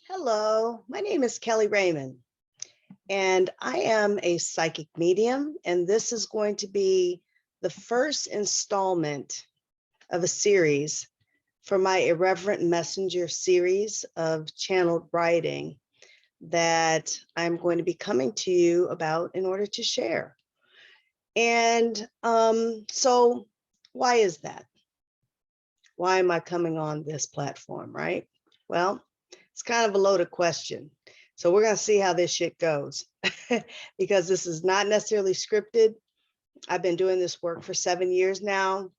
Hello, my name is Kelly Raymond, and I am a psychic medium, and this is going to be the first installment of a series for my Irreverent Messenger series of channeled writing that I'm going to be coming to you about in order to share. And so why is that? Why am I coming on this platform, right? Well, it's kind of a loaded question. So we're going to see how this shit goes because this is not necessarily scripted. I've been doing this work for 7 years now.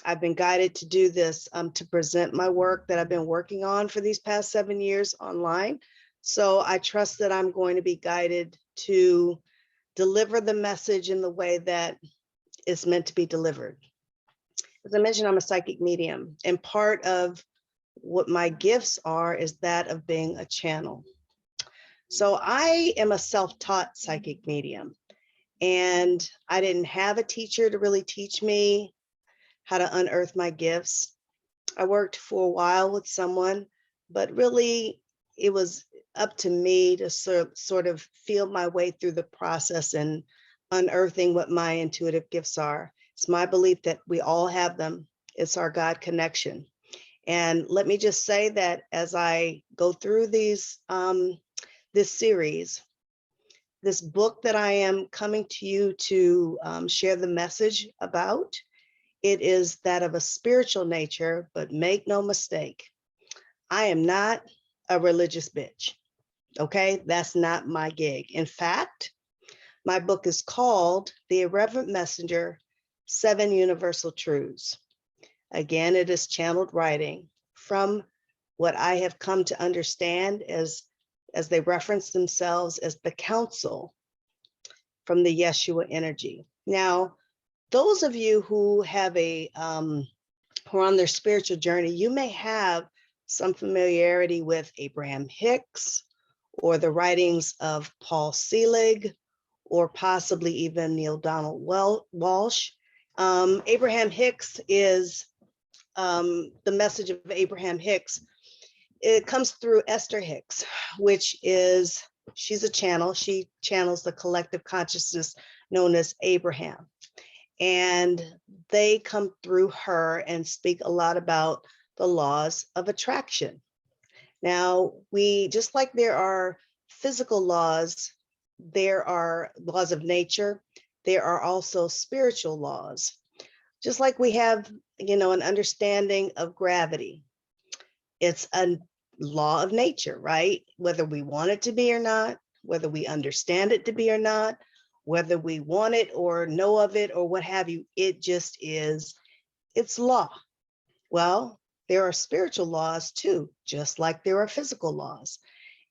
I've been guided to do this to present my work that I've been working on for these past 7 years online. So I trust that I'm going to be guided to deliver the message in the way that it's meant to be delivered. As I mentioned, I'm a psychic medium, and part of what my gifts are is that of being a channel. So I am a self-taught psychic medium, and I didn't have a teacher to really teach me how to unearth my gifts. I worked for a while with someone, but really it was up to me to sort of feel my way through the process and unearthing what my intuitive gifts are. It's my belief that we all have them. It's our God connection. And let me just say that as I go through this series, this book that I am coming to you to share the message about, it is that of a spiritual nature, but make no mistake, I am not a religious bitch, okay? That's not my gig. In fact, my book is called The Irreverent Messenger, 7 Universal Truths. Again, it is channeled writing from what I have come to understand as they reference themselves as the council from the Yeshua energy. Now, those of you who have who are on their spiritual journey, you may have some familiarity with Abraham Hicks or the writings of Paul Selig, or possibly even Neil Donald Walsh. Abraham Hicks is the message of Abraham Hicks. It comes through Esther Hicks, which is, she's a channel. She channels the collective consciousness known as Abraham. And they come through her and speak a lot about the laws of attraction. Now, just like there are physical laws, there are laws of nature, there are also spiritual laws. Just like we have, an understanding of gravity. It's a law of nature, right? Whether we want it to be or not, whether we understand it to be or not, whether we want it or know of it or what have you, it just is, it's law. Well, there are spiritual laws too, just like there are physical laws.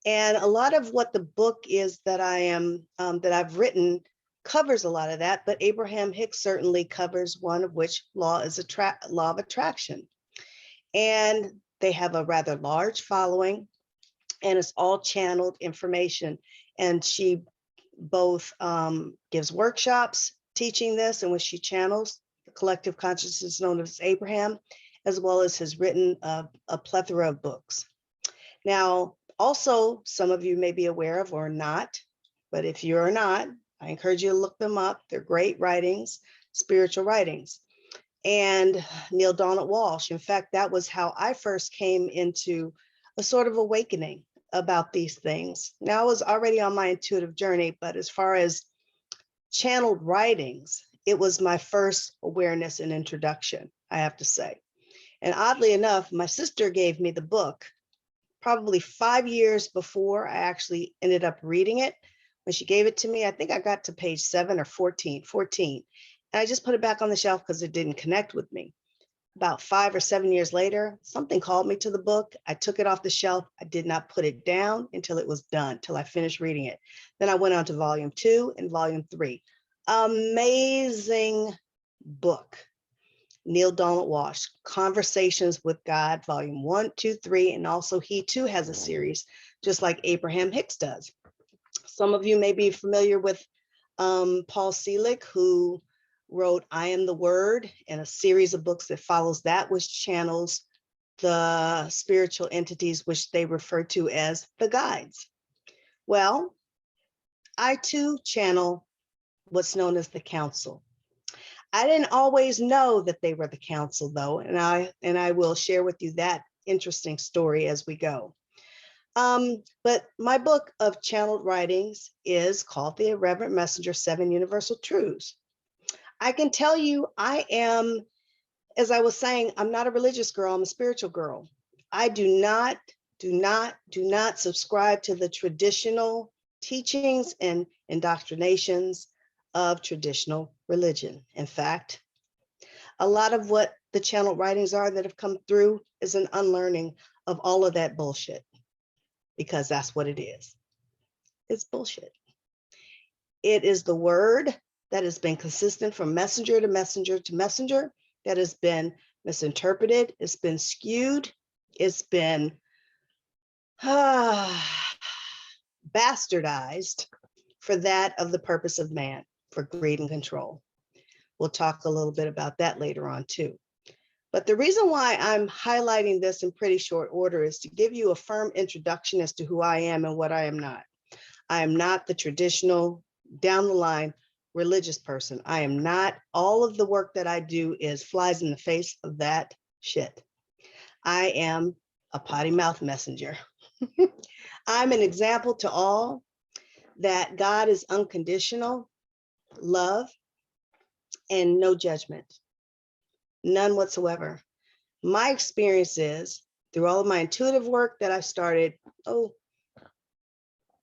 And a lot of what the book is that that I've written covers a lot of that, but Abraham Hicks certainly covers one of which law is law of attraction. And they have a rather large following, and it's all channeled information. And she both gives workshops teaching this, in which she channels the collective consciousness known as Abraham, as well as has written a plethora of books. Now, also, some of you may be aware of or not, but if you're not, I encourage you to look them up. They're great writings, spiritual writings. And Neil Donald Walsh. In fact, that was how I first came into a sort of awakening about these things. Now, I was already on my intuitive journey, but as far as channeled writings, it was my first awareness and introduction, I have to say. And oddly enough, my sister gave me the book probably 5 years before I actually ended up reading it. When she gave it to me, I think I got to page 7 or 14. And I just put it back on the shelf because it didn't connect with me. About 5 or 7 years later, something called me to the book. I took it off the shelf. I did not put it down until it was done, till I finished reading it. Then I went on to volume 2 and volume 3. Amazing book. Neil Donald Walsh, Conversations with God, volume 1, 2, 3, and also he too has a series, just like Abraham Hicks does. Some of you may be familiar with Paul Selig, who wrote I Am the Word, and a series of books that follows that, which channels the spiritual entities, which they refer to as the guides. Well, I too channel what's known as the council. I didn't always know that they were the council, though, and I will share with you that interesting story as we go. But my book of channeled writings is called The Irreverent Messenger, 7 Universal Truths. I can tell you I am, as I was saying, I'm not a religious girl, I'm a spiritual girl. I do not subscribe to the traditional teachings and indoctrinations of traditional religion. In fact, a lot of what the channeled writings are that have come through is an unlearning of all of that bullshit, because that's what it is. It's bullshit. It is the word that has been consistent from messenger to messenger to messenger, that has been misinterpreted, it's been skewed, it's been bastardized for that of the purpose of man, for greed and control. We'll talk a little bit about that later on too. But the reason why I'm highlighting this in pretty short order is to give you a firm introduction as to who I am and what I am not. I am not the traditional, down the line, religious person. I am not. All of the work that I do is flies in the face of that shit. I am a potty mouth messenger. I'm an example to all that God is unconditional love and no judgment, none whatsoever. My experience is through all of my intuitive work that I started, I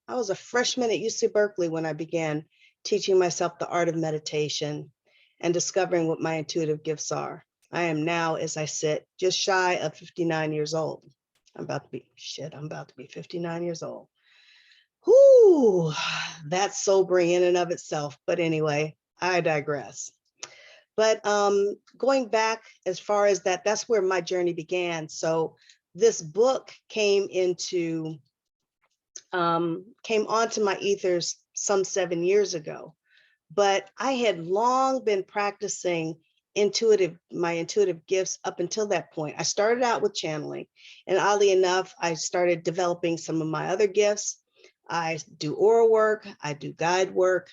was a freshman at UC Berkeley when I began teaching myself the art of meditation and discovering what my intuitive gifts are. I am now, as I sit, just shy of 59 years old. I'm about to be 59 years old. Whoo, that's sobering in and of itself. But anyway, I digress. But going back as far as that, that's where my journey began. So this book came onto my ethers some 7 years ago, but I had long been practicing my intuitive gifts up until that point. I started out with channeling, and oddly enough, I started developing some of my other gifts. I do oral work, I do guide work.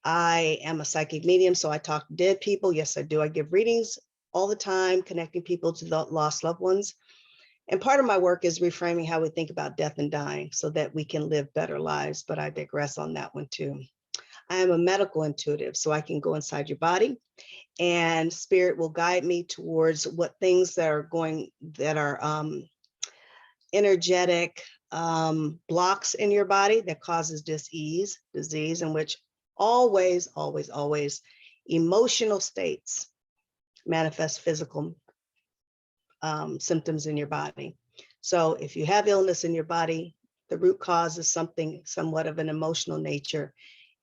I am a psychic medium, so I talk to dead people. Yes, I do. I give readings all the time, connecting people to the lost loved ones. And part of my work is reframing how we think about death and dying so that we can live better lives, but I digress on that one too. I am a medical intuitive, so I can go inside your body and spirit will guide me towards what things that are energetic blocks in your body that causes disease, in which always emotional states manifest physical symptoms in your body. So if you have illness in your body, the root cause is something somewhat of an emotional nature.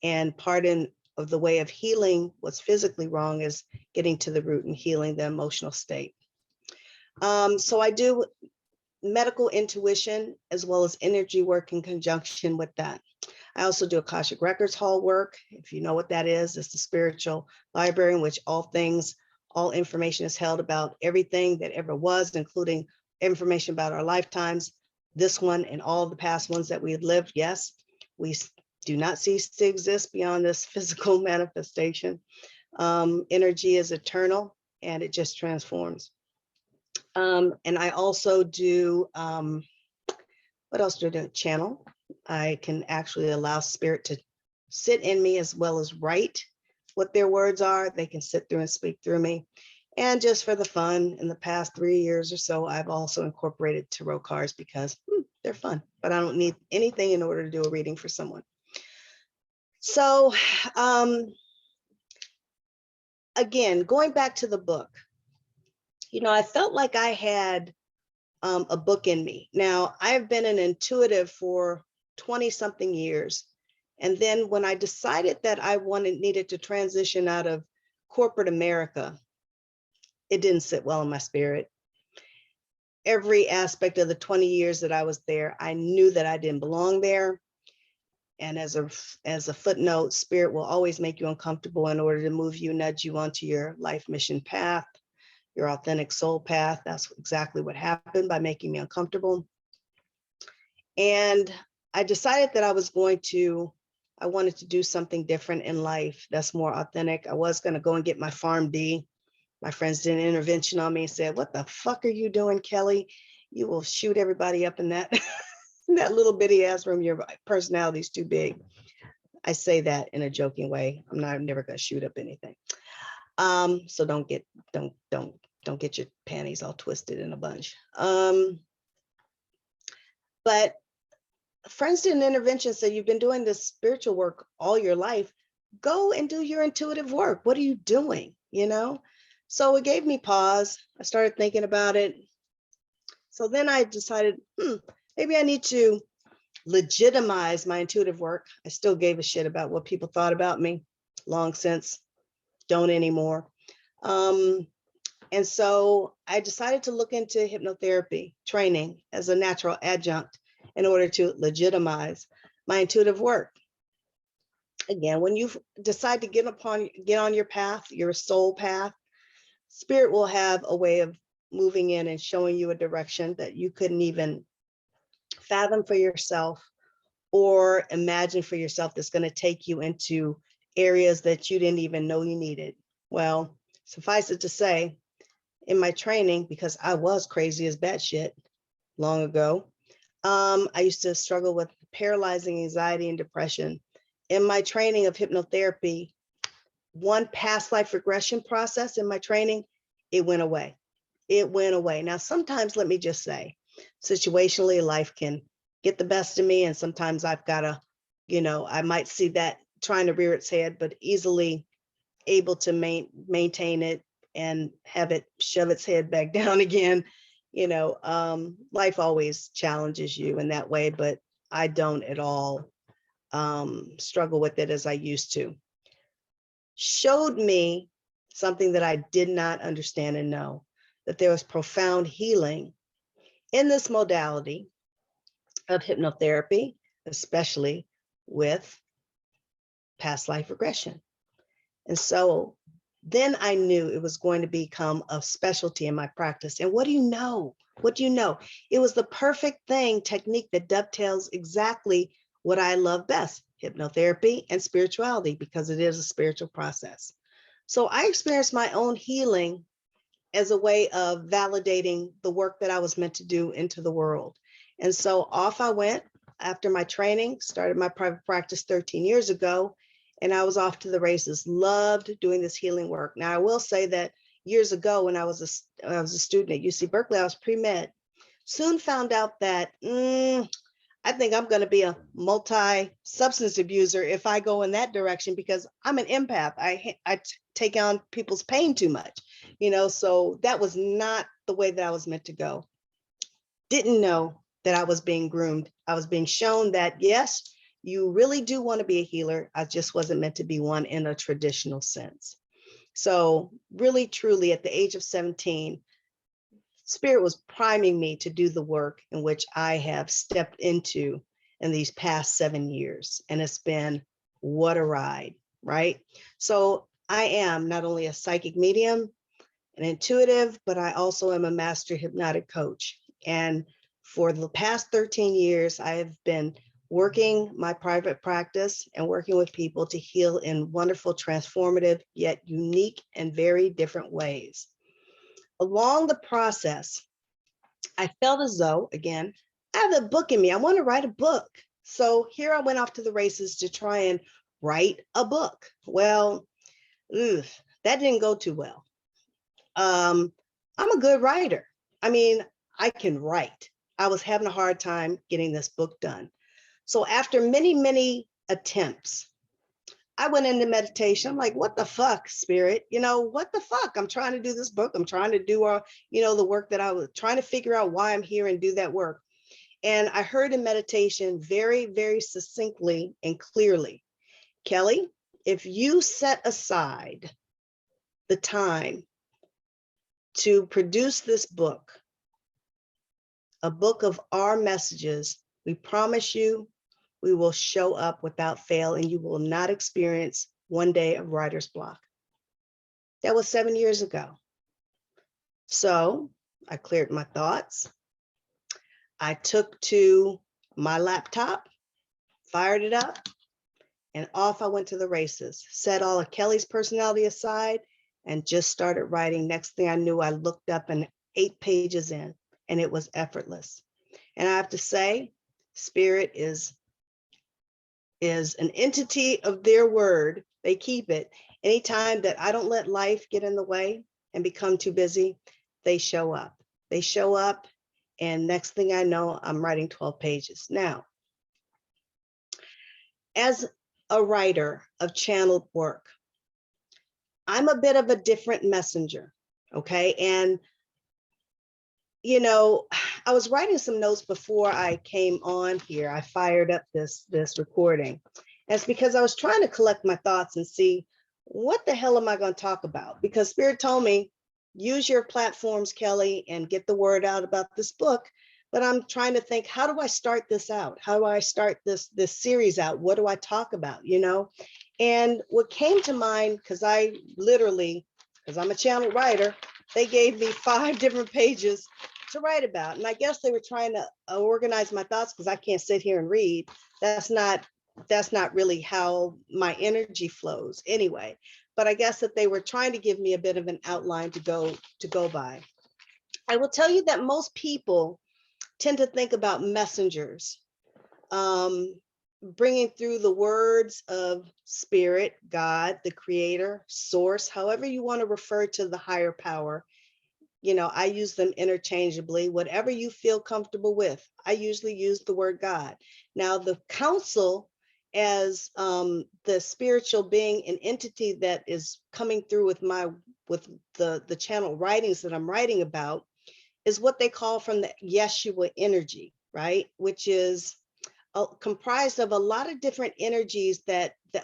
And part of the way of healing what's physically wrong is getting to the root and healing the emotional state. So I do medical intuition as well as energy work in conjunction with that. I also do Akashic Records Hall work. If you know what that is, it's the spiritual library in which all information is held about everything that ever was, including information about our lifetimes, this one and all the past ones that we have lived. Yes, we do not cease to exist beyond this physical manifestation. Energy is eternal and it just transforms. And I also do, what else do I do? Channel. I can actually allow spirit to sit in me as well as write what their words are. They can sit through and speak through me. And just for the fun, in the past 3 years or so, I've also incorporated tarot cards because they're fun, but I don't need anything in order to do a reading for someone. So again, going back to the book, I felt like I had a book in me. Now, I've been an intuitive for 20 something years. And then when I decided that I needed to transition out of corporate America, it didn't sit well in my spirit. Every aspect of the 20 years that I was there, I knew that I didn't belong there. And as a footnote, spirit will always make you uncomfortable in order to move you, nudge you onto your life mission path. your authentic soul path. That's exactly what happened by making me uncomfortable. And I decided that I wanted to do something different in life that's more authentic. I was going to go and get my PharmD. My friends did an intervention on me and said, "What the fuck are you doing, Keli? You will shoot everybody up in that, in that little bitty ass room. Your personality's too big." I say that in a joking way. I'm never going to shoot up anything. So don't get your panties all twisted in a bunch. But friends did an intervention, so you've been doing this spiritual work all your life. Go and do your intuitive work. What are you doing? You know? So it gave me pause. I started thinking about it. So then I decided, maybe I need to legitimize my intuitive work. I still gave a shit about what people thought about me, long since, don't anymore. And so I decided to look into hypnotherapy training as a natural adjunct in order to legitimize my intuitive work. Again, when you decide to get on your path, your soul path, Spirit will have a way of moving in and showing you a direction that you couldn't even fathom for yourself or imagine for yourself, that's going to take you into areas that you didn't even know you needed. Well, suffice it to say, in my training, because I was crazy as batshit long ago, I used to struggle with paralyzing anxiety and depression. In my training of hypnotherapy, one past life regression process in my training, it went away. It went away. Now, sometimes, let me just say, situationally, life can get the best of me. And sometimes I've got to, I might see that trying to rear its head, but easily able to maintain it and have it shove its head back down again. Life always challenges you in that way, but I don't at all struggle with it as I used to. Showed me something that I did not understand and know, that there was profound healing in this modality of hypnotherapy, especially with past life regression. And so then I knew it was going to become a specialty in my practice. And what do you know? What do you know? It was the perfect technique that dovetails exactly what I love best, hypnotherapy and spirituality, because it is a spiritual process. So I experienced my own healing as a way of validating the work that I was meant to do into the world. And so off I went after my training, started my private practice 13 years ago, and I was off to the races. Loved doing this healing work. Now, I will say that years ago, when I was a student at UC Berkeley, I was pre-med. Soon found out that I think I'm going to be a multi-substance abuser if I go in that direction, because I'm an empath. I take on people's pain too much, so that was not the way that I was meant to go. Didn't know that I was being groomed. I was being shown that, yes, you really do want to be a healer. I just wasn't meant to be one in a traditional sense. So really, truly, at the age of 17, Spirit was priming me to do the work in which I have stepped into in these past 7 years. And it's been, what a ride, right? So I am not only a psychic medium, an intuitive, but I also am a master hypnotic coach. And for the past 13 years, I have been working my private practice and working with people to heal in wonderful, transformative, yet unique and very different ways. Along the process, I felt as though, again, I have a book in me. I want to write a book. So here I went off to the races to try and write a book. Well, that didn't go too well. I'm a good writer. I mean, I can write. I was having a hard time getting this book done. So after many, many attempts, I went into meditation. I'm like, what the fuck, Spirit? What the fuck? I'm trying to do this book. I'm trying to do, the work that I was trying to figure out why I'm here and do that work. And I heard in meditation very, very succinctly and clearly, Keli, if you set aside the time to produce this book, a book of our messages, we promise you, we will show up without fail, and you will not experience one day of writer's block. That was 7 years ago. So I cleared my thoughts. I took to my laptop, fired it up, and off I went to the races. Set all of Keli's personality aside and just started writing. Next thing I knew, I looked up and 8 pages in, and it was effortless. And I have to say, Spirit is an entity of their word. They keep it. Anytime that I don't let life get in the way and become too busy, they show up. They show up, and next thing I know, I'm writing 12 pages. Now, as a writer of channeled work, I'm a bit of a different messenger, okay? And you know, I was writing some notes before I came on here. I fired up this recording. And it's because I was trying to collect my thoughts and see what the hell am I going to talk about? Because Spirit told me, use your platforms, Keli, and get the word out about this book. But I'm trying to think, how do I start this out? How do I start this series out? What do I talk about, you know? And what came to mind, because I'm a channel writer, they gave me 5 different pages to write about. And I guess they were trying to organize my thoughts because I can't sit here and read. That's not really how my energy flows anyway. But I guess that they were trying to give me a bit of an outline to go by. I will tell you that most people tend to think about messengers, bringing through the words of Spirit, God, the creator, source, however you want to refer to the higher power. You know, I use them interchangeably, whatever you feel comfortable with. I usually use the word God. Now, the council as the spiritual being, an entity that is coming through with the channel writings that I'm writing about, is what they call from the Yeshua energy, right? Which is comprised of a lot of different energies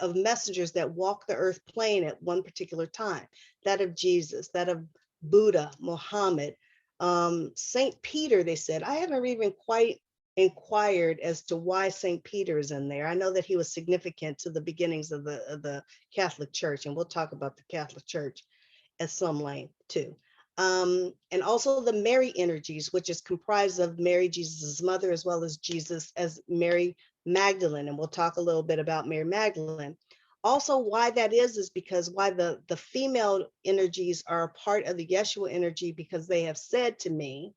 of messengers that walk the earth plane at one particular time. That of Jesus, that of Buddha, Muhammad, Saint Peter. They said, I haven't even quite inquired as to why Saint Peter is in there. I know that he was significant to the beginnings of the Catholic Church, and we'll talk about the Catholic Church at some length too. And also the Mary energies, which is comprised of Mary, Jesus's mother, as well as Jesus as Mary Magdalene. And we'll talk a little bit about Mary Magdalene. Also, why that is because why the female energies are a part of the Yeshua energy, because they have said to me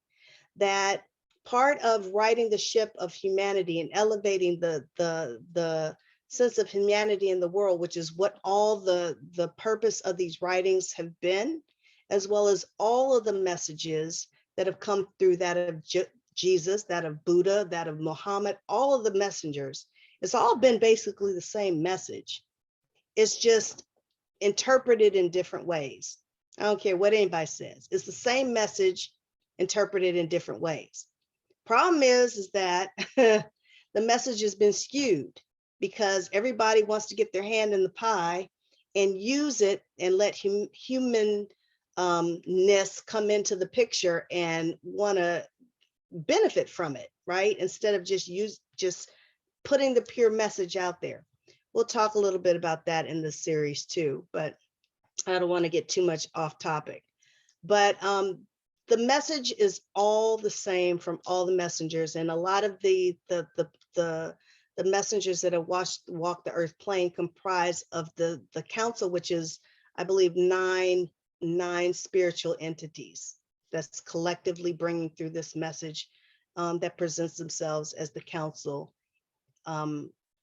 that part of righting the ship of humanity and elevating the sense of humanity in the world, which is what all the purpose of these writings have been, as well as all of the messages that have come through, that of Jesus, that of Buddha, that of Muhammad, all of the messengers. It's all been basically the same message. It's just interpreted in different ways. I don't care what anybody says. It's the same message interpreted in different ways. Problem is that the message has been skewed because everybody wants to get their hand in the pie and use it and let humanness come into the picture and want to benefit from it, right? Instead of just putting the pure message out there. We'll talk a little bit about that in this series too, but I don't want to get too much off topic. But the message is all the same from all the messengers, and a lot of the messengers that have walked the earth plane comprise of the council, which is, I believe, nine spiritual entities that's collectively bringing through this message that presents themselves as the council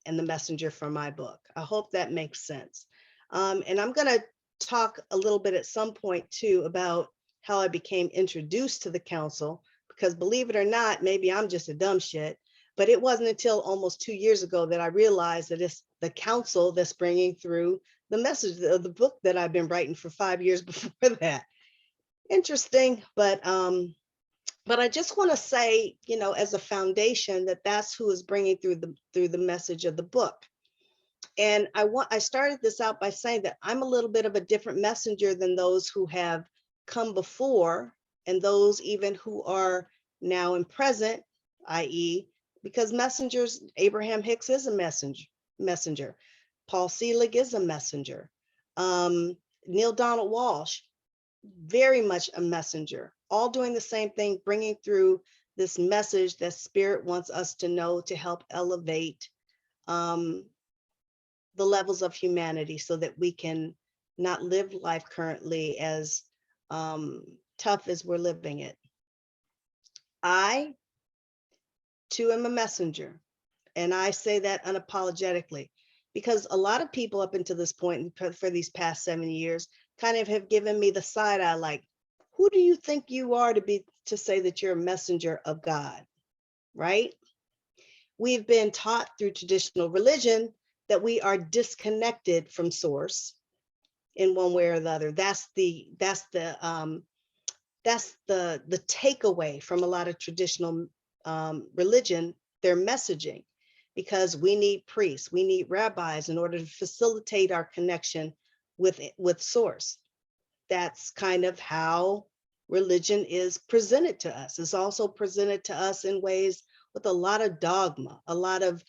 and the messenger for my book. I hope that makes sense. And I'm going to talk a little bit at some point too about how I became introduced to the council, because believe it or not, maybe I'm just a dumb shit, but it wasn't until almost 2 years ago that I realized that it's the council that's bringing through the message of the book that I've been writing for 5 years before that. Interesting, but I just want to say, you know, as a foundation, that's who is bringing through the message of the book. And I started this out by saying that I'm a little bit of a different messenger than those who have come before, and those even who are now in present, i.e., because messengers, Abraham Hicks is a messenger. Paul Selig is a messenger. Neil Donald Walsh, very much a messenger. all doing the same thing, bringing through this message that Spirit wants us to know to help elevate the levels of humanity so that we can not live life currently as tough as we're living it. I, too, am a messenger. And I say that unapologetically because a lot of people up until this point for these past 7 years kind of have given me the side eye, like, who do you think you are to say that you're a messenger of God, right? We've been taught through traditional religion that we are disconnected from source in one way or the other. That's the takeaway from a lot of traditional religion, their messaging, because we need priests, we need rabbis in order to facilitate our connection with source. That's kind of how religion is presented to us. It's also presented to us in ways with a lot of dogma, a lot of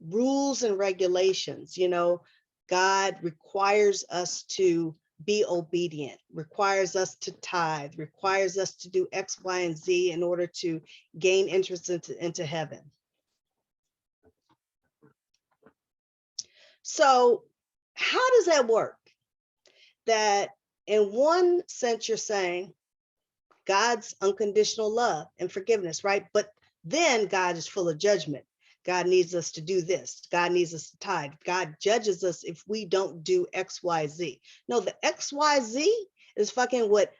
rules and regulations. You know, God requires us to be obedient, requires us to tithe, requires us to do X, Y, and Z in order to gain entrance into heaven. So how does that work? That in one sense, you're saying God's unconditional love and forgiveness, right? But then God is full of judgment. God needs us to do this. God needs us to tithe. God judges us if we don't do X, Y, Z. No, the X, Y, Z is fucking what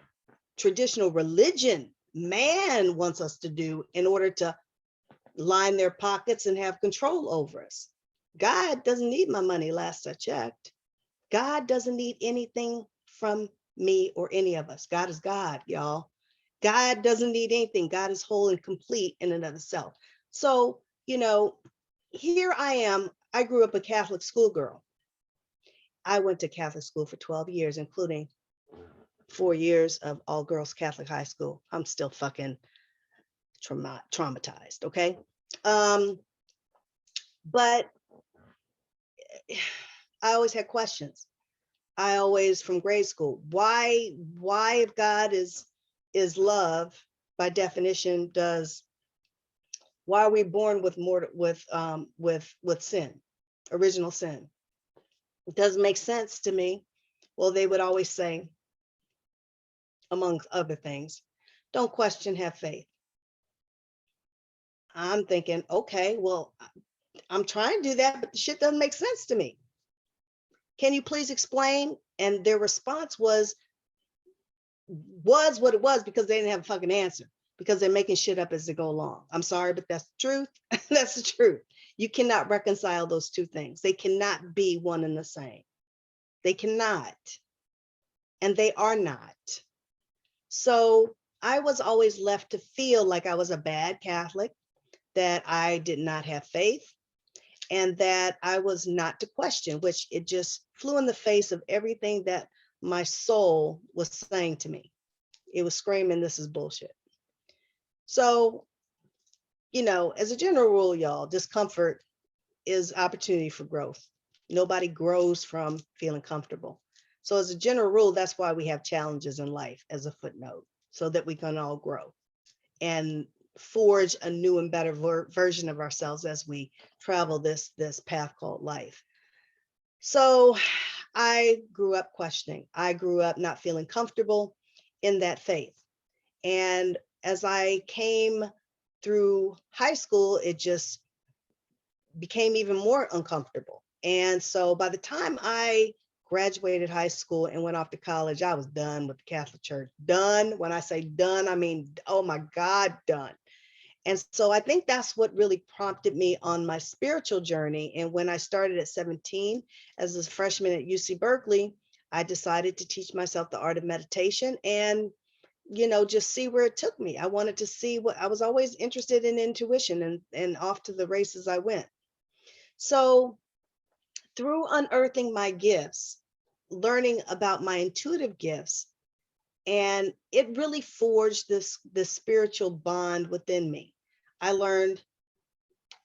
traditional religion, man wants us to do in order to line their pockets and have control over us. God doesn't need my money, last I checked. God doesn't need anything from me or any of us. God is God, y'all. God doesn't need anything. God is whole and complete in and of itself. So, you know, here I am. I grew up a Catholic schoolgirl. I went to Catholic school for 12 years, including 4 years of all girls Catholic high school. I'm still fucking traumatized, okay? But I always had questions. I always, from grade school, why if God is love, by definition, why are we born with sin, original sin? It doesn't make sense to me. Well, they would always say, among other things, don't question, have faith. I'm thinking, okay, well, I'm trying to do that, but the shit doesn't make sense to me. Can you please explain? And their response was what it was, because they didn't have a fucking answer, because they're making shit up as they go along. I'm sorry, but that's the truth. That's the truth. You cannot reconcile those two things. They cannot be one and the same. They cannot. And they are not. So I was always left to feel like I was a bad Catholic, that I did not have faith, and that I was not to question, which it just flew in the face of everything that my soul was saying to me. It was screaming, this is bullshit. So, you know, as a general rule, y'all, discomfort is opportunity for growth. Nobody grows from feeling comfortable. So as a general rule, that's why we have challenges in life, as a footnote, so that we can all grow and forge a new and better version of ourselves as we travel this path called life. So I grew up questioning. I grew up not feeling comfortable in that faith. And as I came through high school, it just became even more uncomfortable. And so by the time I graduated high school and went off to college, I was done with the Catholic Church. Done. When I say done, I mean, oh my God, done. And so I think that's what really prompted me on my spiritual journey. And when I started at 17 as a freshman at UC Berkeley, I decided to teach myself the art of meditation and, you know, just see where it took me. I wanted to see what I was always interested in, intuition, and off to the races I went. So through unearthing my gifts, learning about my intuitive gifts, and it really forged this spiritual bond within me. I learned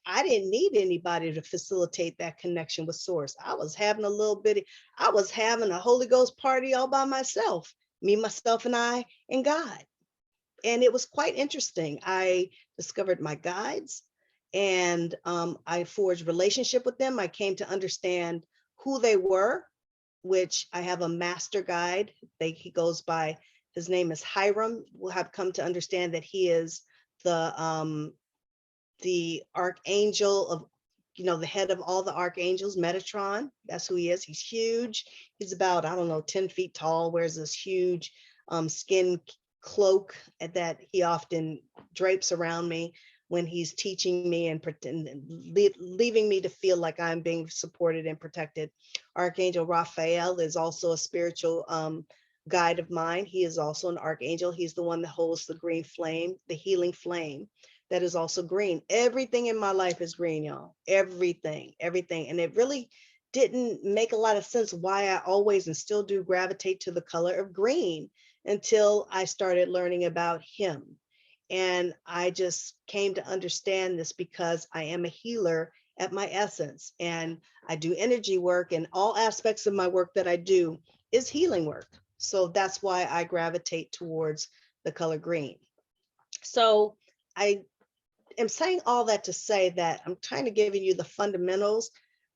I didn't need anybody to facilitate that connection with source. I was having a Holy Ghost party all by myself, me, myself, and I, and God. And it was quite interesting. I discovered my guides, and I forged relationship with them. I came to understand who they were, which I have a master guide. He goes by, his name is Hiram. We'll have come to understand that he is the archangel of, the head of all the archangels, Metatron. That's who he is. He's huge. He's about, I don't know, 10 feet tall, wears this huge skin cloak that he often drapes around me when he's teaching me and leaving me to feel like I'm being supported and protected. Archangel Raphael is also a spiritual guide of mine. He is also an archangel. He's the one that holds the green flame, the healing flame that is also green. Everything in my life is green, y'all. Everything. And it really didn't make a lot of sense why I always and still do gravitate to the color of green until I started learning about him. And I just came to understand this because I am a healer at my essence, and I do energy work, and all aspects of my work that I do is healing work. So that's why I gravitate towards the color green. So I am saying all that to say that I'm trying to give you the fundamentals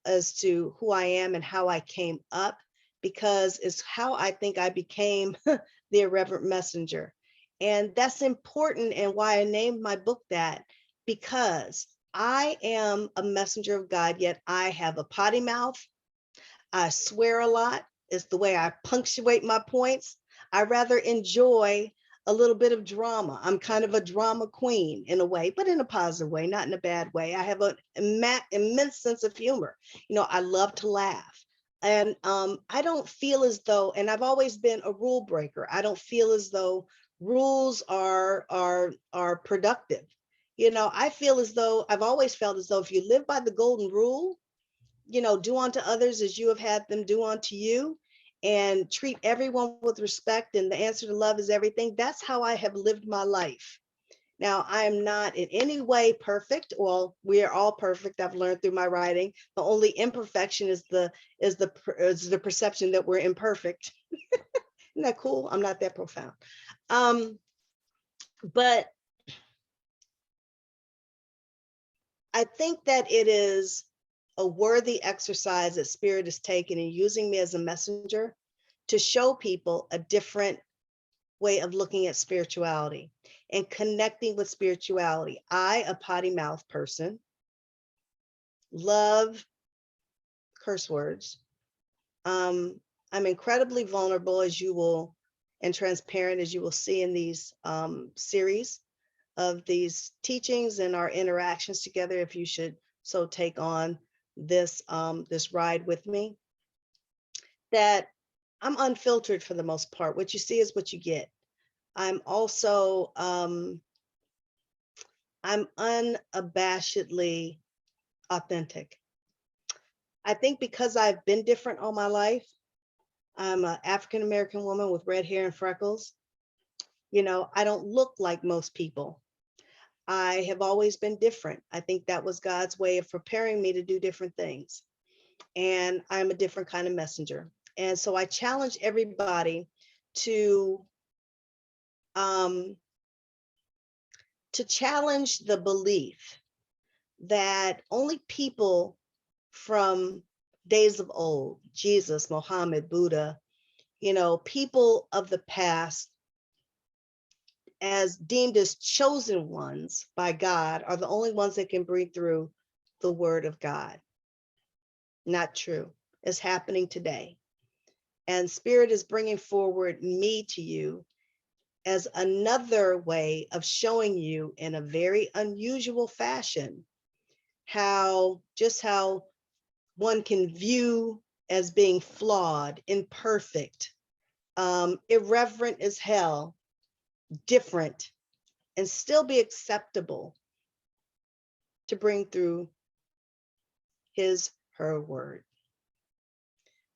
as to who I am and how I came up, because it's how I think I became the Irreverent Messenger. And that's important, and why I named my book that, because I am a messenger of God, yet I have a potty mouth. I swear a lot. It's the way I punctuate my points. I rather enjoy a little bit of drama. I'm kind of a drama queen in a way, but in a positive way, not in a bad way. I have an immense sense of humor. I love to laugh. And I don't feel as though, and I've always been a rule breaker. I don't feel as though rules are productive. I feel as though, I've always felt as though if you live by the golden rule, do unto others as you have had them do unto you, and treat everyone with respect, and the answer to love is everything. That's how I have lived my life. Now, I am not in any way perfect. Well, we are all perfect. I've learned through my writing. The only imperfection is the perception that we're imperfect. Isn't that cool? I'm not that profound. But I think that it is a worthy exercise that Spirit is taking in using me as a messenger to show people a different way of looking at spirituality and connecting with spirituality. I, a potty mouth person, love curse words. I'm incredibly vulnerable, and transparent, as you will see in these series of these teachings and our interactions together, if you should so take on this ride with me, that I'm unfiltered for the most part. What you see is what you get. I'm also, I'm unabashedly authentic. I think because I've been different all my life, I'm an African-American woman with red hair and freckles. I don't look like most people. I have always been different. I think that was God's way of preparing me to do different things. And I'm a different kind of messenger. And so I challenge everybody to challenge the belief that only people from days of old, Jesus, Muhammad, Buddha, people of the past, as deemed as chosen ones by God, are the only ones that can bring through the word of God. Not true. It's happening today. And Spirit is bringing forward me to you as another way of showing you in a very unusual fashion how one can view as being flawed, imperfect, irreverent as hell, different, and still be acceptable to bring through her word.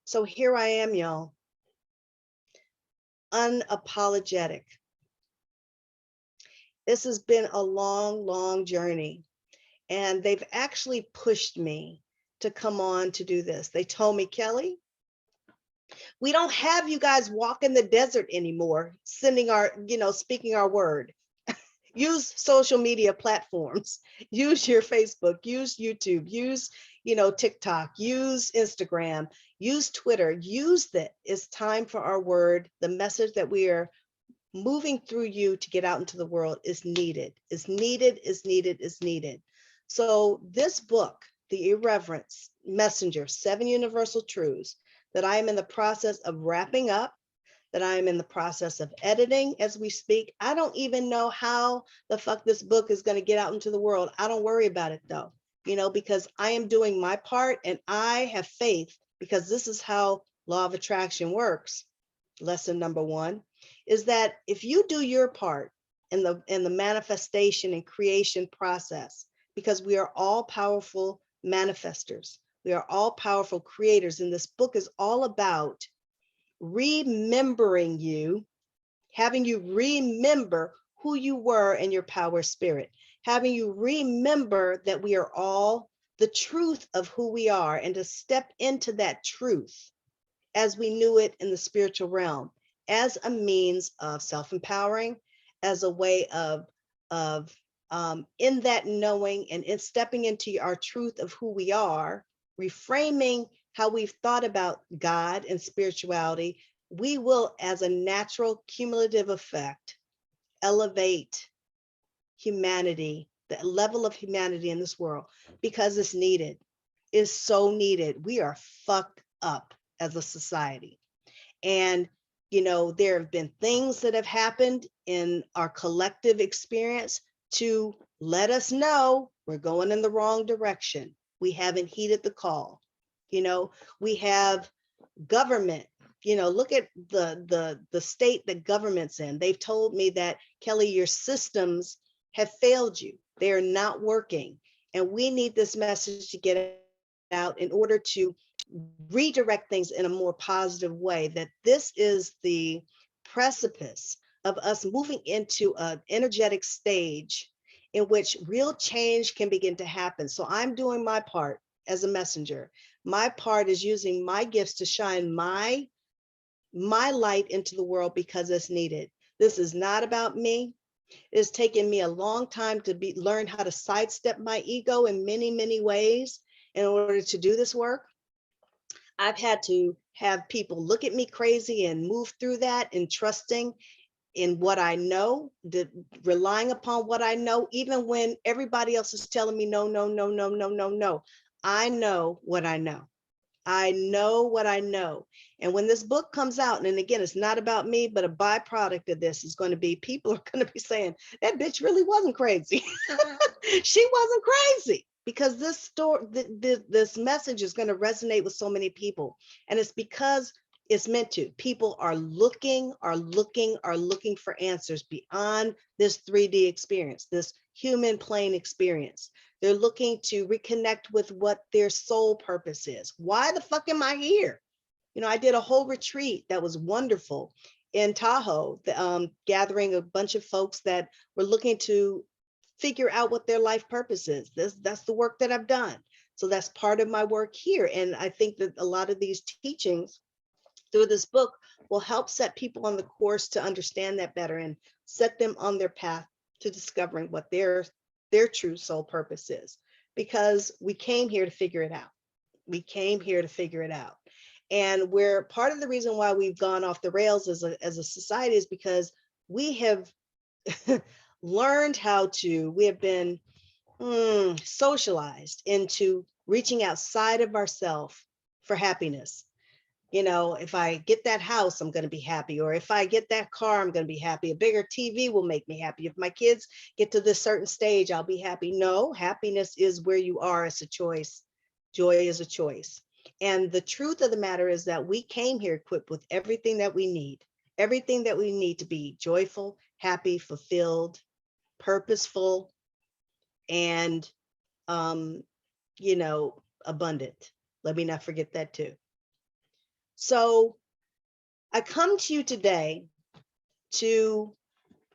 So here I am, y'all, unapologetic. This has been a long, long journey, and they've actually pushed me to come on to do this. They told me, Keli, we don't have you guys walk in the desert anymore, speaking our word. Use social media platforms. Use your Facebook, use YouTube, use, TikTok, use Instagram, use Twitter, use that. It's time for our word. The message that we are moving through you to get out into the world is needed, is needed, is needed, is needed. So this book, The Irreverent Messenger, 7 Universal Truths, that I am in the process of wrapping up, that I am in the process of editing as we speak. I don't even know how the fuck this book is going to get out into the world. I don't worry about it though, because I am doing my part and I have faith, because this is how law of attraction works. Lesson number 1 is that if you do your part in the manifestation and creation process, because we are all powerful manifestors, we are all powerful creators, and this book is all about remembering you, having you remember who you were in your power spirit, having you remember that we are all the truth of who we are, and to step into that truth as we knew it in the spiritual realm, as a means of self-empowering, as a way of in that knowing and in stepping into our truth of who we are, reframing how we've thought about God and spirituality, we will, as a natural cumulative effect, elevate humanity, the level of humanity in this world, because it's needed, is so needed. We are fucked up as a society. And, there have been things that have happened in our collective experience to let us know we're going in the wrong direction. We haven't heeded the call. We have government, look at the state that government's in. They've told me that, Keli, your systems have failed you. They're not working. And we need this message to get out in order to redirect things in a more positive way, that this is the precipice of us moving into an energetic stage in which real change can begin to happen. So I'm doing my part as a messenger. My part is using my gifts to shine my light into the world, because it's needed. This is not about me. It's taken me a long time to learn how to sidestep my ego in many, many ways in order to do this work. I've had to have people look at me crazy and move through that, and trusting in what I know, relying upon what I know, even when everybody else is telling me, no, no, no, no, no, no, no. I know what I know. I know what I know. And when this book comes out, and again, it's not about me, but a byproduct of this is going to be, people are going to be saying, that bitch really wasn't crazy. She wasn't crazy. Because this story, this message is going to resonate with so many people. And it's because it's meant to. People are looking for answers beyond this 3D experience, this human plane experience. They're looking to reconnect with what their soul purpose is. Why the fuck am I here? I did a whole retreat that was wonderful in Tahoe, gathering a bunch of folks that were looking to figure out what their life purpose is. That's the work that I've done. So that's part of my work here. And I think that a lot of these teachings through this book will help set people on the course to understand that better, and set them on their path to discovering what their true soul purpose is. Because we came here to figure it out. We came here to figure it out. And we're part of the reason why we've gone off the rails as a society is because we have learned we have been socialized into reaching outside of ourselves for happiness. If I get that house, I'm going to be happy. Or if I get that car, I'm going to be happy. A bigger TV will make me happy. If my kids get to this certain stage, I'll be happy. No, happiness is where you are. It's a choice. Joy is a choice. And the truth of the matter is that we came here equipped with everything that we need to be joyful, happy, fulfilled, purposeful, and, abundant. Let me not forget that too. So I come to you today to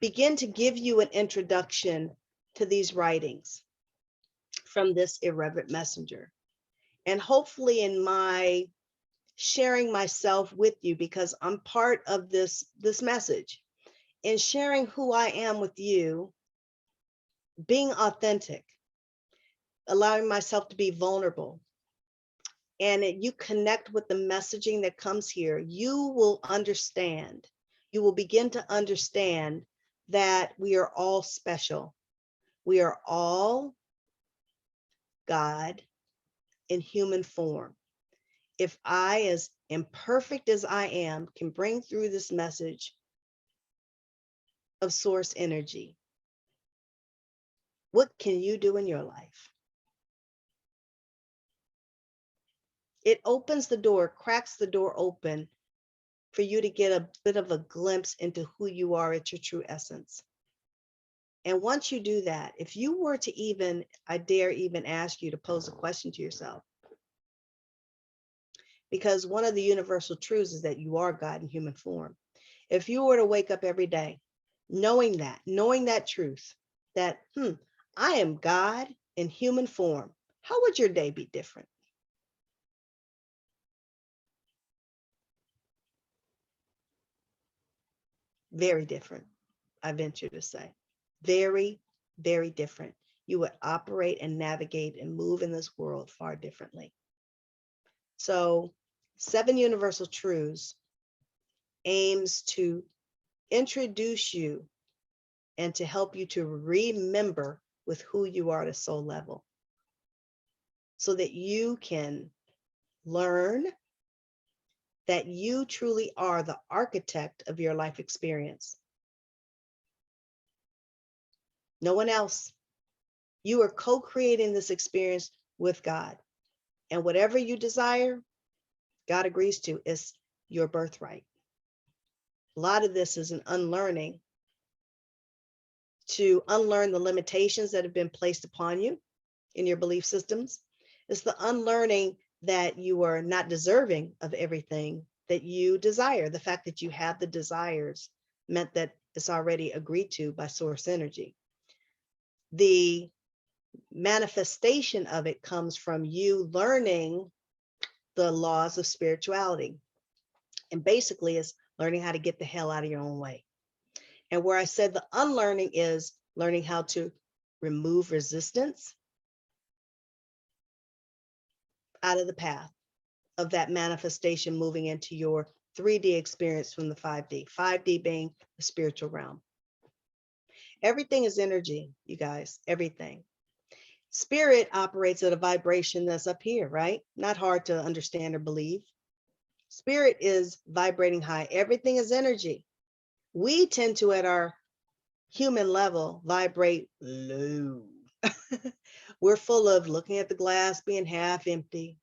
begin to give you an introduction to these writings from this Irreverent Messenger. And hopefully in my sharing myself with you, because I'm part of this message, in sharing who I am with you, being authentic, allowing myself to be vulnerable, and you connect with the messaging that comes here, you will understand. You will begin to understand that we are all special. We are all God in human form. If I, as imperfect as I am, can bring through this message of source energy, what can you do in your life? It opens the door, cracks the door open for you to get a bit of a glimpse into who you are at your true essence. And once you do that, if you were to even, I dare even ask you to pose a question to yourself, because one of the universal truths is that you are God in human form. If you were to wake up every day knowing that truth, that, I am God in human form, how would your day be different? Very different, I venture to say. Very, very different. You would operate and navigate and move in this world far differently. So, 7 Universal Truths aims to introduce you and to help you to remember with who you are at a soul level, so that you can learn that you truly are the architect of your life experience. No one else. You are co-creating this experience with God. And whatever you desire, God agrees to, is your birthright. A lot of this is an unlearning, to unlearn the limitations that have been placed upon you in your belief systems. It's the unlearning that you are not deserving of everything that you desire. The fact that you have the desires meant that it's already agreed to by source energy. The manifestation of it comes from you learning the laws of spirituality. And basically, it's learning how to get the hell out of your own way. And where I said the unlearning is learning how to remove resistance out of the path of that manifestation, moving into your 3D experience from the 5D, 5D being the spiritual realm. Everything is energy, you guys, everything. Spirit operates at a vibration that's up here, right? Not hard to understand or believe. Spirit is vibrating high. Everything is energy. We tend to, at our human level, vibrate low. We're full of looking at the glass being half empty,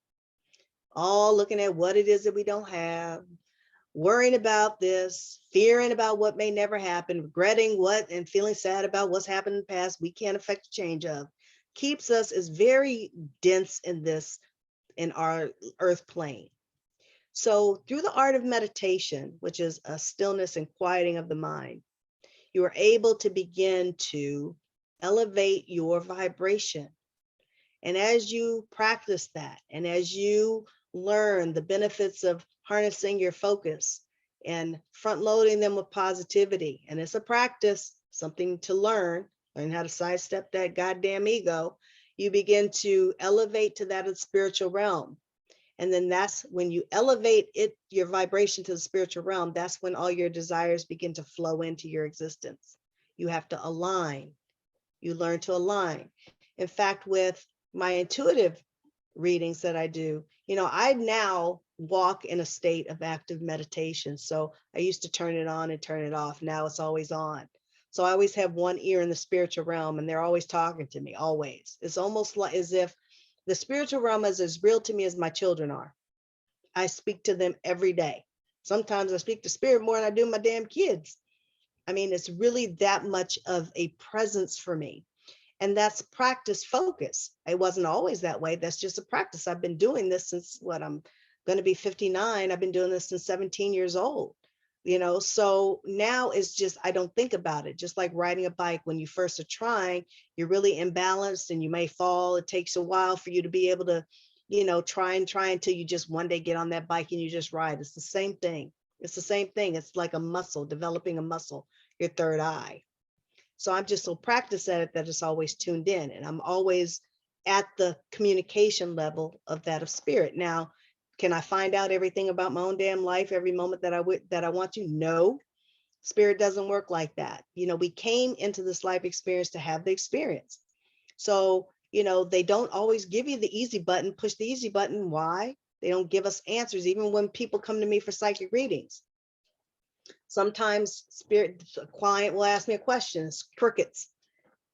all looking at what it is that we don't have, worrying about this, fearing about what may never happen, regretting what, and feeling sad about what's happened in the past we can't affect the change of. Keeps us is very dense in this, in our earth plane. So through the art of meditation, which is a stillness and quieting of the mind, you are able to begin to elevate your vibration. And as you practice that, and as you learn the benefits of harnessing your focus and front loading them with positivity, and it's a practice, something to learn how to sidestep that goddamn ego, you begin to elevate to that of the spiritual realm. And then that's when you elevate it, your vibration to the spiritual realm, that's when all your desires begin to flow into your existence. You have to align. You learn to align. In fact, with my intuitive readings that I do, I now walk in a state of active meditation. So I used to turn it on and turn it off. Now it's always on. So I always have one ear in the spiritual realm, and they're always talking to me, always. It's almost like as if the spiritual realm is as real to me as my children are. I speak to them every day. Sometimes I speak to spirit more than I do my damn kids. I mean, it's really that much of a presence for me. And that's practice focus. It wasn't always that way. That's just a practice. I've been doing this since I'm going to be 59. I've been doing this since 17 years old. So now it's just, I don't think about it. Just like riding a bike, when you first are trying, you're really imbalanced and you may fall. It takes a while for you to be able to, try until you just one day get on that bike and you just ride. It's the same thing. It's the same thing. It's like a muscle, developing a muscle, your third eye. So I'm just so practiced at it that it's always tuned in, and I'm always at the communication level of that of spirit. Now, can I find out everything about my own damn life every moment that I want to? No, spirit doesn't work like that. We came into this life experience to have the experience. So, they don't always give you the easy button, push the easy button. Why? They don't give us answers, even when people come to me for psychic readings. Sometimes a client will ask me a question, it's crickets.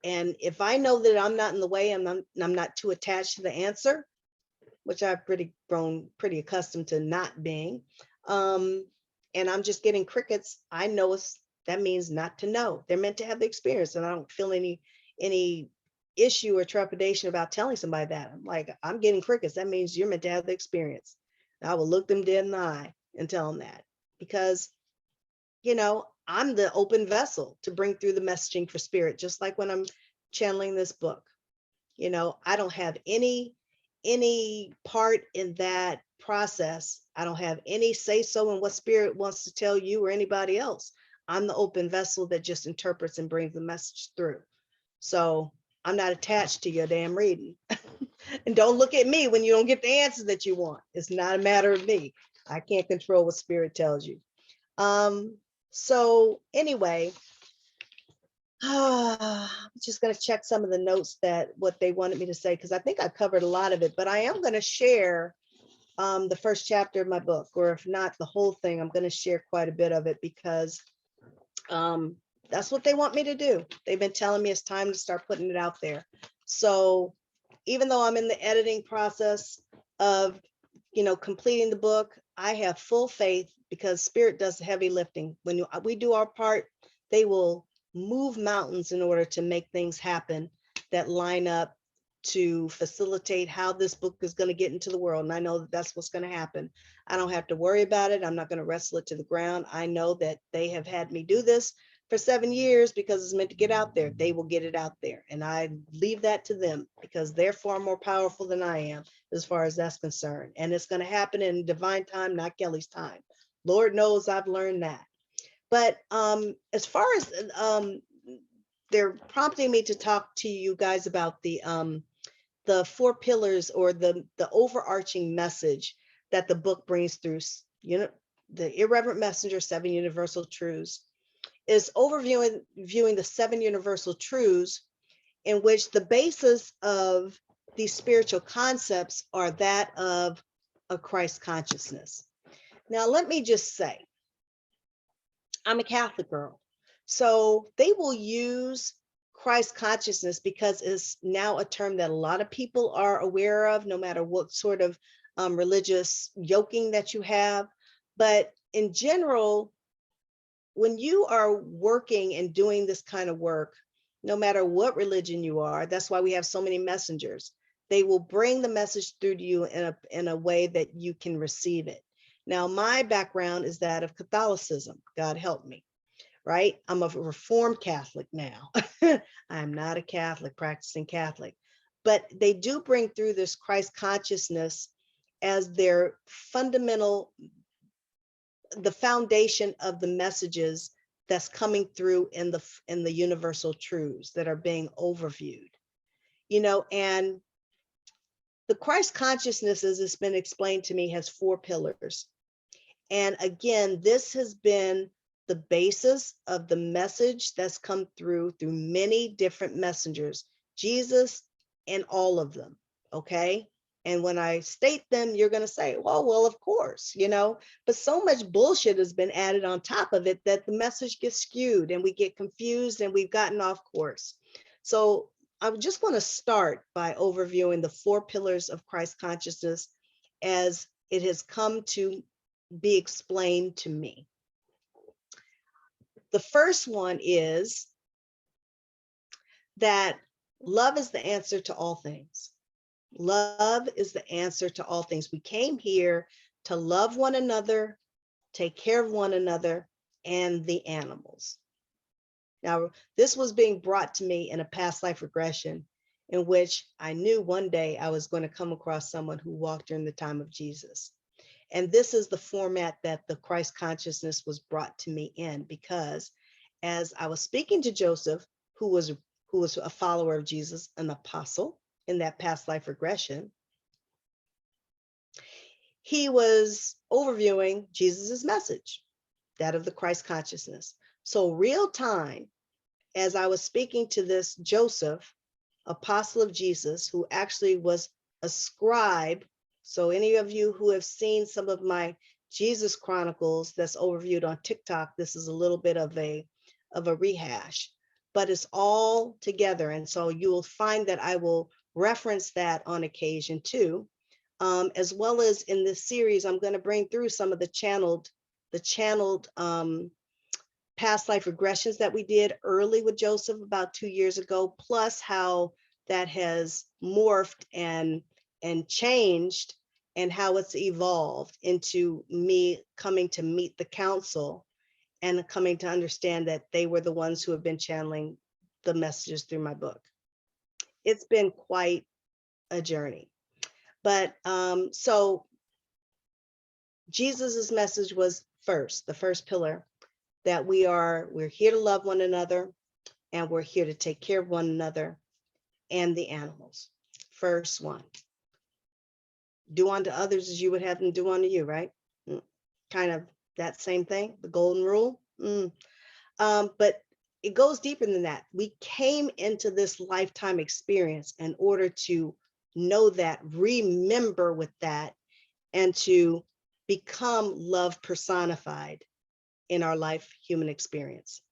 And if I know that I'm not in the way, I'm not too attached to the answer, which I've grown pretty accustomed to not being, and I'm just getting crickets, I know that means not to know. They're meant to have the experience, and I don't feel any issue or trepidation about telling somebody that. I'm like, I'm getting crickets. That means you're meant to have the experience. And I will look them dead in the eye and tell them that, because I'm the open vessel to bring through the messaging for spirit, just like when I'm channeling this book. I don't have any part in that process. I don't have any say so in what spirit wants to tell you or anybody else. I'm the open vessel that just interprets and brings the message through. So I'm not attached to your damn reading. And don't look at me when you don't get the answers that you want. It's not a matter of me. I can't control what spirit tells you. So anyway, I'm just going to check some of the notes what they wanted me to say, because I think I covered a lot of it, but I am going to share the first chapter of my book, or if not the whole thing, I'm going to share quite a bit of it, because that's what they want me to do. They've been telling me it's time to start putting it out there. So even though I'm in the editing process of, completing the book, I have full faith, because spirit does the heavy lifting. When we do our part, they will move mountains in order to make things happen that line up to facilitate how this book is going to get into the world. And I know that that's what's going to happen. I don't have to worry about it. I'm not going to wrestle it to the ground. I know that they have had me do this for 7 years because it's meant to get out there. They will get it out there. And I leave that to them, because they're far more powerful than I am as far as that's concerned. And it's going to happen in divine time, not Kelly's time. Lord knows I've learned that. But as far as they're prompting me to talk to you guys about the 4 pillars, or the overarching message that the book brings through, the Irreverent Messenger, 7 Universal Truths, is viewing the 7 universal truths, in which the basis of these spiritual concepts are that of a Christ consciousness. Now, let me just say, I'm a Catholic girl, so they will use Christ consciousness because it's now a term that a lot of people are aware of, no matter what sort of religious yoking that you have. But in general, when you are working and doing this kind of work, no matter what religion you are, that's why we have so many messengers. They will bring the message through to you in a way that you can receive it. Now, my background is that of Catholicism. God help me, right? I'm a Reformed Catholic now. I'm not a Catholic, practicing Catholic, but they do bring through this Christ consciousness as their fundamental, the foundation of the messages that's coming through in the universal truths that are being overviewed. And the Christ consciousness, as it's been explained to me, has 4 pillars. And again, this has been the basis of the message that's come through many different messengers, Jesus and all of them, okay? And when I state them, you're going to say, well, of course, but so much bullshit has been added on top of it that the message gets skewed and we get confused and we've gotten off course. So I just want to start by overviewing the 4 pillars of Christ consciousness as it has come to be explained to me. The first one is that love is the answer to all things. Love is the answer to all things. We came here to love one another, take care of one another, and the animals. Now, this was being brought to me in a past life regression, in which I knew one day I was going to come across someone who walked during the time of Jesus. And this is the format that the Christ consciousness was brought to me in, because as I was speaking to Joseph, who was a follower of Jesus, an apostle in that past life regression, he was overviewing Jesus's message, that of the Christ consciousness. So real time, as I was speaking to this Joseph, apostle of Jesus, who actually was a scribe. So any of you who have seen some of my Jesus Chronicles that's overviewed on TikTok, this is a little bit of a rehash, but it's all together. And so you will find that I will reference that on occasion too. As well as in this series, I'm going to bring through some of the channeled past life regressions that we did early with Joseph about 2 years ago, plus how that has morphed and changed, and how it's evolved into me coming to meet the council and coming to understand that they were the ones who have been channeling the messages through my book. It's been quite a journey. But so Jesus's message was the first pillar, that we're here to love one another, and we're here to take care of one another and the animals. First one, do unto others as you would have them do unto you, right? Kind of that same thing, the golden rule. But it goes deeper than that. We came into this lifetime experience in order to know that, remember with that, and to become love personified in our life human experience.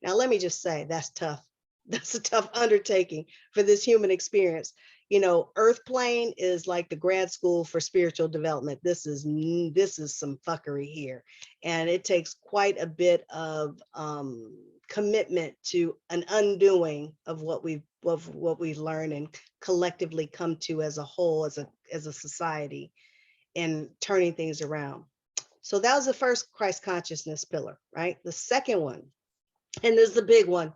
Now, let me just say, that's tough. That's a tough undertaking for this human experience. You know, Earth plane is like the grad school for spiritual development. This is some fuckery here. And it takes quite a bit of commitment to an undoing of what we've learned and collectively come to as a whole, as a society, and turning things around. So that was the first Christ consciousness pillar, right? The second one, and this is the big one,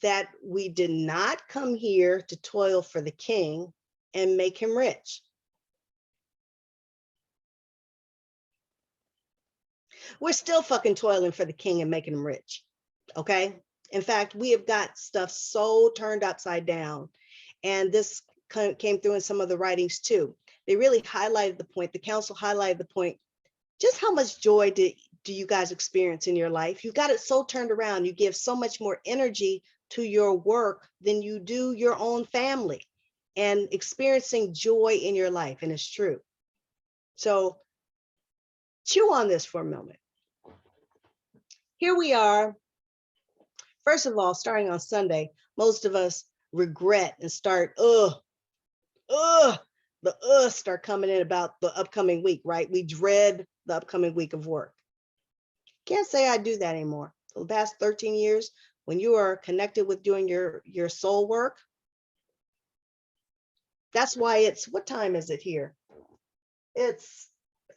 that we did not come here to toil for the king and make him rich. We're still fucking toiling for the king and making him rich, okay? In fact, we have got stuff so turned upside down, and this came through in some of the writings too. They really highlighted the point, the council highlighted the point, just how much joy do you guys experience in your life? You got it so turned around. You give so much more energy to your work than you do your own family, and experiencing joy in your life. And it's true. So chew on this for a moment. Here we are. First of all, starting on Sunday, most of us regret and start, start coming in about the upcoming week, right? We dread the upcoming week of work. Can't say I do that anymore. For the past 13 years, when you are connected with doing your soul work, that's why it's, what time is it here? It's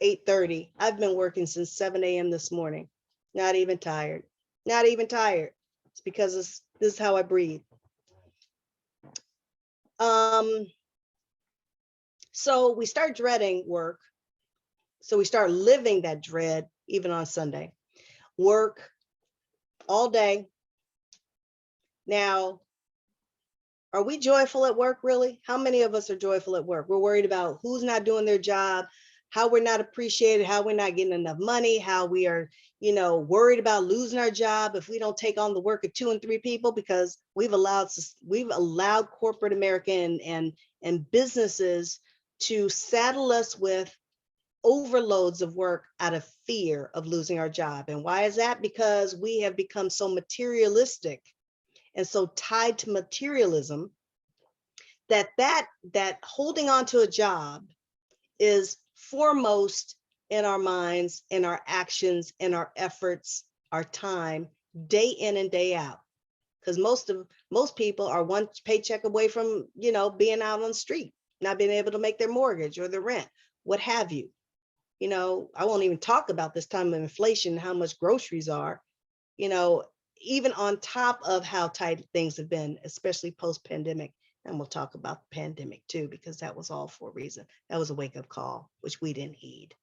8:30. I've been working since 7 a.m. this morning. Not even tired. Not even tired. It's because this is how I breathe. So we start dreading work. So we start living that dread even on Sunday. Work all day. Now, are we joyful at work, really? How many of us are joyful at work? We're worried about who's not doing their job, how we're not appreciated, how we're not getting enough money, how we are, worried about losing our job if we don't take on the work of 2 and 3 people, because we've allowed corporate America and businesses to saddle us with overloads of work out of fear of losing our job. And why is that? Because we have become so materialistic and so tied to materialism that holding on to a job is foremost in our minds, in our actions, in our efforts, our time, day in and day out. Because most people are one paycheck away from, being out on the street, not being able to make their mortgage or their rent, what have you. I won't even talk about this time of inflation, how much groceries are, even on top of how tight things have been, especially post-pandemic. And we'll talk about the pandemic too, because that was all for a reason. That was a wake-up call, which we didn't heed.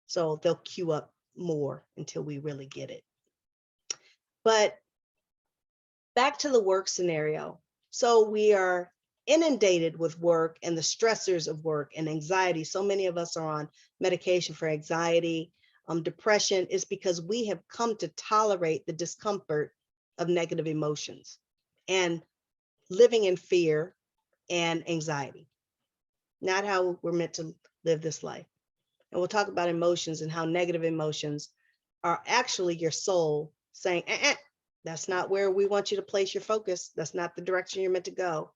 So they'll queue up more until we really get it. But back to the work scenario. So we are inundated with work and the stressors of work and anxiety. So many of us are on medication for anxiety, depression. Is because we have come to tolerate the discomfort of negative emotions and living in fear and anxiety. Not how we're meant to live this life. And we'll talk about emotions and how negative emotions are actually your soul saying, that's not where we want you to place your focus. That's not the direction you're meant to go.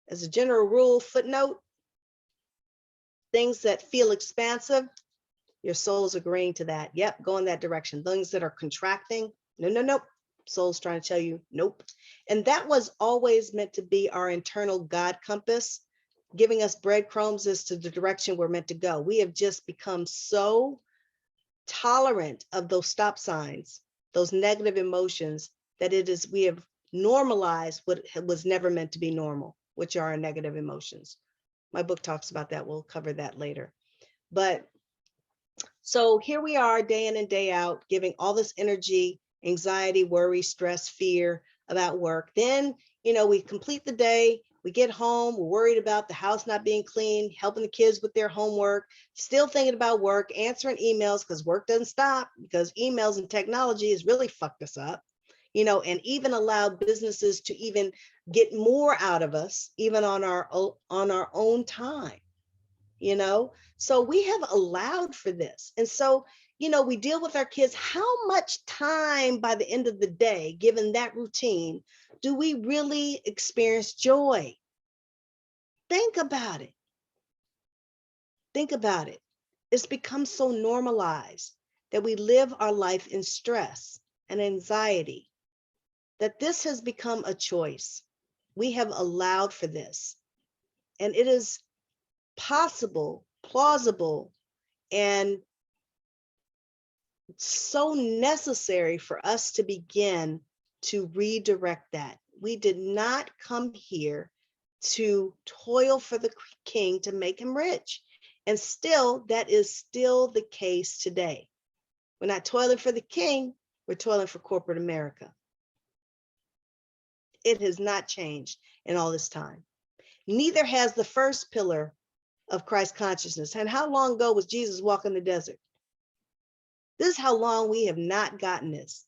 As a general rule, footnote, things that feel expansive, your soul's agreeing to that. Yep, go in that direction. Things that are contracting, no. Soul's trying to tell you, nope. And that was always meant to be our internal God compass, giving us breadcrumbs as to the direction we're meant to go. We have just become so tolerant of those stop signs, those negative emotions, that we have normalized what was never meant to be normal, which are our negative emotions. My book talks about that. We'll cover that later. But so here we are day in and day out, giving all this energy, anxiety, worry, stress, fear about work. Then, we complete the day, we get home, we're worried about the house not being clean, helping the kids with their homework, still thinking about work, answering emails because work doesn't stop, because emails and technology has really fucked us up, and even allowed businesses to even get more out of us, even on our own time. So we have allowed for this. And so, we deal with our kids. How much time by the end of the day, given that routine, do we really experience joy? Think about it. Think about it. It's become so normalized that we live our life in stress and anxiety, that this has become a choice. We have allowed for this. And it is possible, plausible, and so necessary for us to begin to redirect that. We did not come here to toil for the king to make him rich. And still, that is still the case today. We're not toiling for the king, we're toiling for corporate America. It has not changed in all this time. Neither has the first pillar of Christ consciousness. And how long ago was Jesus walking the desert? This is how long we have not gotten this,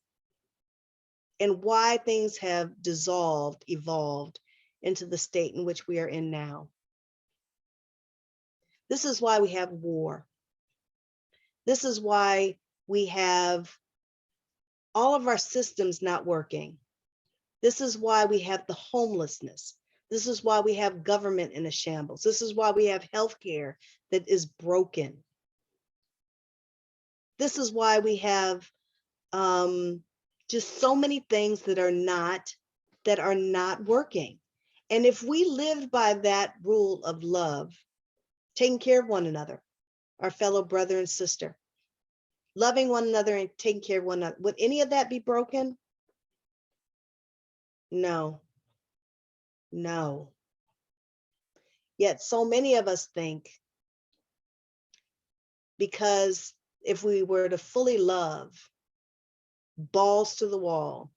and why things have evolved into the state in which we are in now. This is why we have war. This is why we have all of our systems not working. This is why we have the homelessness. This is why we have government in a shambles. This is why we have healthcare that is broken. This is why we have just so many things that are not working. And if we lived by that rule of love, taking care of one another, our fellow brother and sister, loving one another and taking care of one another, would any of that be broken? No. Yet so many of us think, because if we were to fully love, balls to the wall,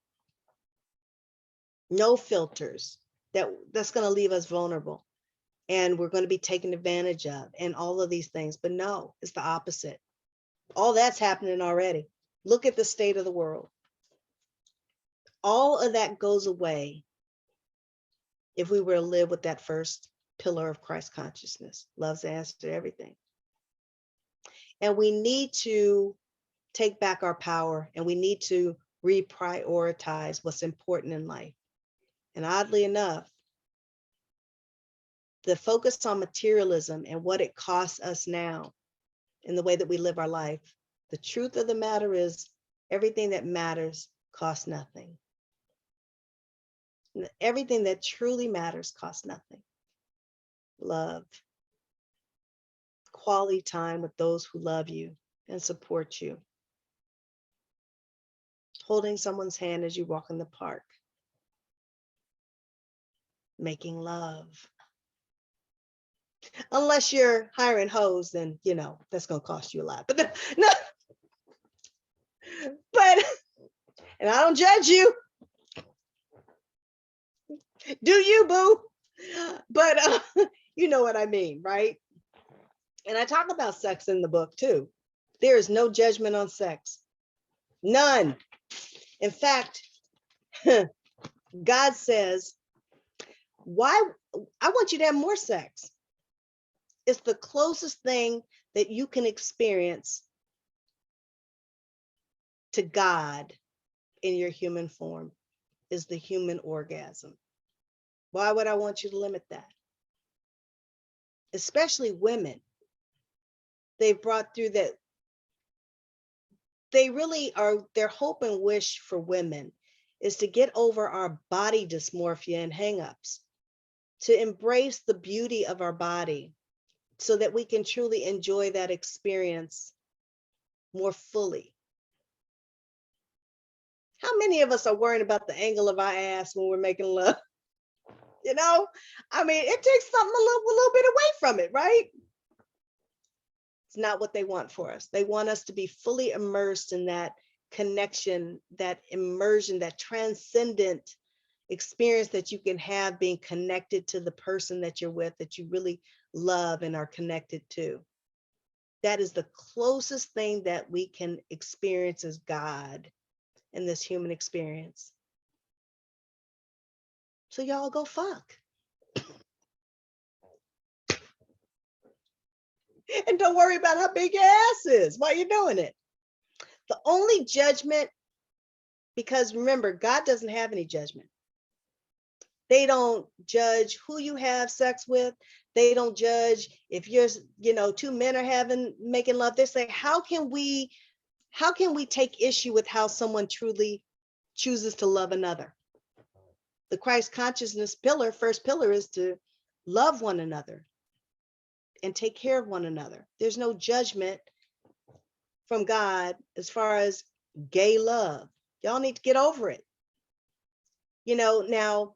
no filters, that's going to leave us vulnerable, and we're going to be taken advantage of, and all of these things. But no, it's the opposite. All that's happening already. Look at the state of the world. All of that goes away if we were to live with that first pillar of Christ consciousness. Love's the answer to everything. And we need to take back our power, and we need to reprioritize what's important in life. And oddly enough, the focus on materialism and what it costs us now in the way that we live our life, the truth of the matter is everything that matters costs nothing. Everything that truly matters costs nothing. Love, quality time with those who love you and support you, holding someone's hand as you walk in the park, making love. Unless you're hiring hoes, then that's going to cost you a lot. But no, but And I don't judge you. Do you, boo? But you know what I mean, right? And I talk about sex in the book too. There is no judgment on sex. None. In fact, God says, why? I want you to have more sex. It's the closest thing that you can experience to God in your human form is the human orgasm. Why would I want you to limit that? Especially women. They've brought through that. They really are, their hope and wish for women is to get over our body dysmorphia and hangups, to embrace the beauty of our body so that we can truly enjoy that experience more fully. How many of us are worrying about the angle of our ass when we're making love? You know, I mean, it takes something a little bit away from it, right? It's not what they want for us. They want us to be fully immersed in that connection, that immersion, that transcendent experience that you can have being connected to the person that you're with, that you really love and are connected to. That is the closest thing that we can experience as God in this human experience. So y'all go fuck. And don't worry about how big your ass is while you're doing it. The only judgment, because remember, God doesn't have any judgment. They don't judge who you have sex with. They don't judge if you're, two men are making love. They say, how can we take issue with how someone truly chooses to love another? The Christ consciousness pillar, first pillar, is to love one another and take care of one another. There's no judgment from God as far as gay love. Y'all need to get over it. Now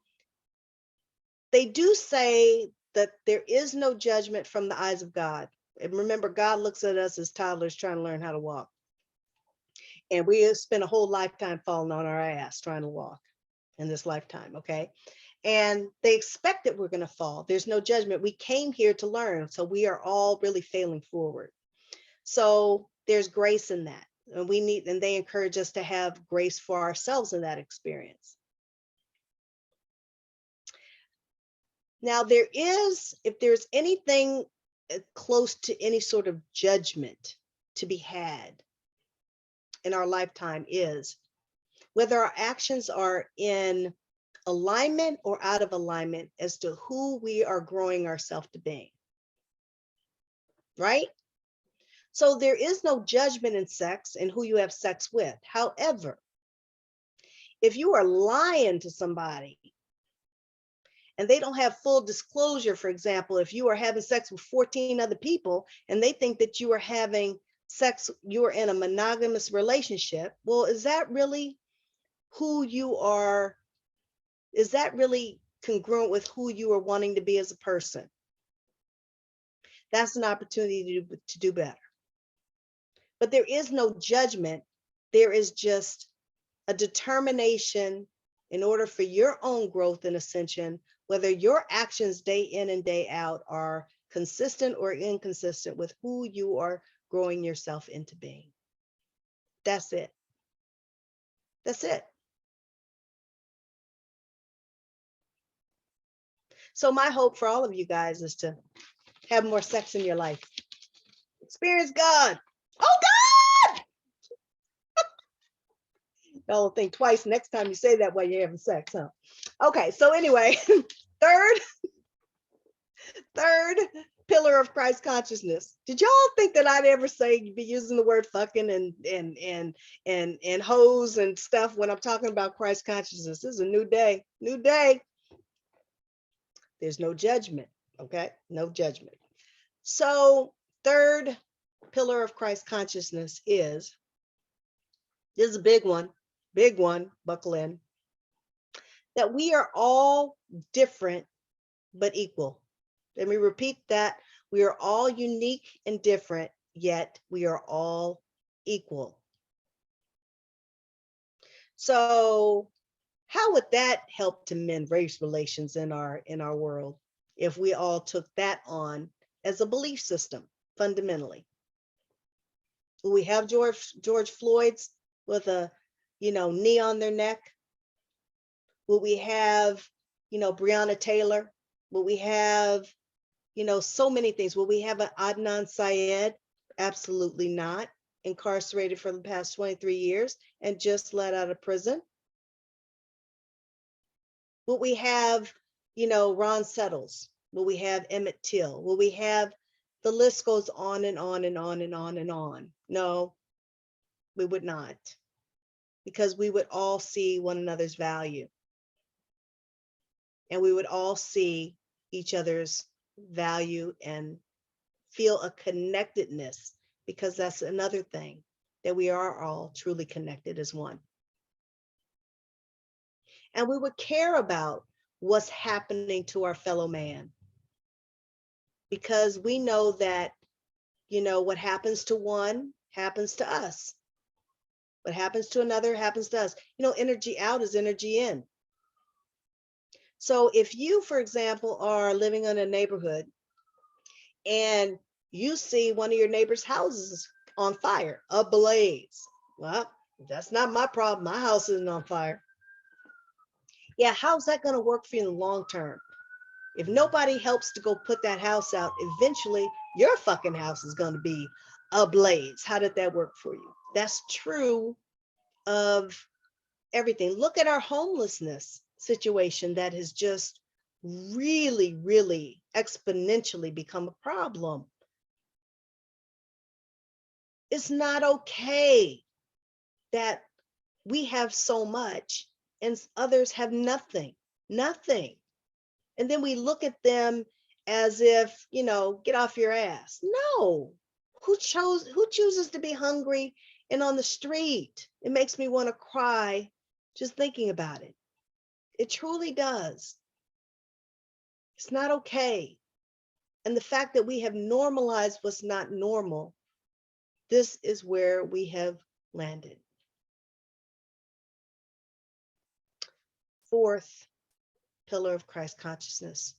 they do say that there is no judgment from the eyes of God. And remember, God looks at us as toddlers trying to learn how to walk. And we spend a whole lifetime falling on our ass trying to walk in this lifetime, okay? And they expect that we're going to fall. There's no judgment. We came here to learn. So we are all really failing forward. So there's grace in that. And they encourage us to have grace for ourselves in that experience. Now if there's anything close to any sort of judgment to be had in our lifetime, is whether our actions are in alignment or out of alignment as to who we are growing ourselves to be. Right? So there is no judgment in sex and who you have sex with. However, if you are lying to somebody and they don't have full disclosure, for example, if you are having sex with 14 other people and they think that you are having sex, you are in a monogamous relationship, well, is that really who you are? Is that really congruent with who you are wanting to be as a person? That's an opportunity to do better. But there is no judgment. There is just a determination in order for your own growth and ascension, whether your actions day in and day out are consistent or inconsistent with who you are growing yourself into being. That's it. That's it. So my hope for all of you guys is to have more sex in your life. Experience God. Oh, God! Y'all will think twice next time you say that while you're having sex, huh? Okay, so anyway, third pillar of Christ consciousness. Did y'all think that I'd ever be using the word fucking and hoes and stuff when I'm talking about Christ consciousness? This is a new day. New day. There's no judgment, okay? No judgment. So third pillar of Christ consciousness is, this is a big one, buckle in, that we are all different but equal. Let me repeat that. We are all unique and different, yet we are all equal. So how would that help to mend race relations in our world if we all took that on as a belief system fundamentally? Will we have George Floyd's with a knee on their neck? Will we have Breonna Taylor? Will we have so many things? Will we have an Adnan Syed? Absolutely not. Incarcerated for the past 23 years and just let out of prison. Will we have, Ron Settles? Will we have Emmett Till? Will we have, the list goes on and on and on and on and on? No, we would not, because we would all see one another's value. And we would all see each other's value and feel a connectedness, because that's another thing, that we are all truly connected as one. And we would care about what's happening to our fellow man, because we know that, what happens to one happens to us. What happens to another happens to us. Energy out is energy in. So if you, for example, are living in a neighborhood and you see one of your neighbor's houses on fire, ablaze, well, that's not my problem. My house isn't on fire. Yeah, how's that going to work for you in the long term? If nobody helps to go put that house out, eventually your fucking house is going to be ablaze. How did that work for you? That's true of everything. Look at our homelessness situation that has just really, really exponentially become a problem. It's not okay that we have so much and others have nothing. And then we look at them as if, get off your ass. No. Who chooses to be hungry and on the street? It makes me want to cry just thinking about it. It truly does. It's not okay. And the fact that we have normalized what's not normal, this is where we have landed. Fourth pillar of Christ consciousness.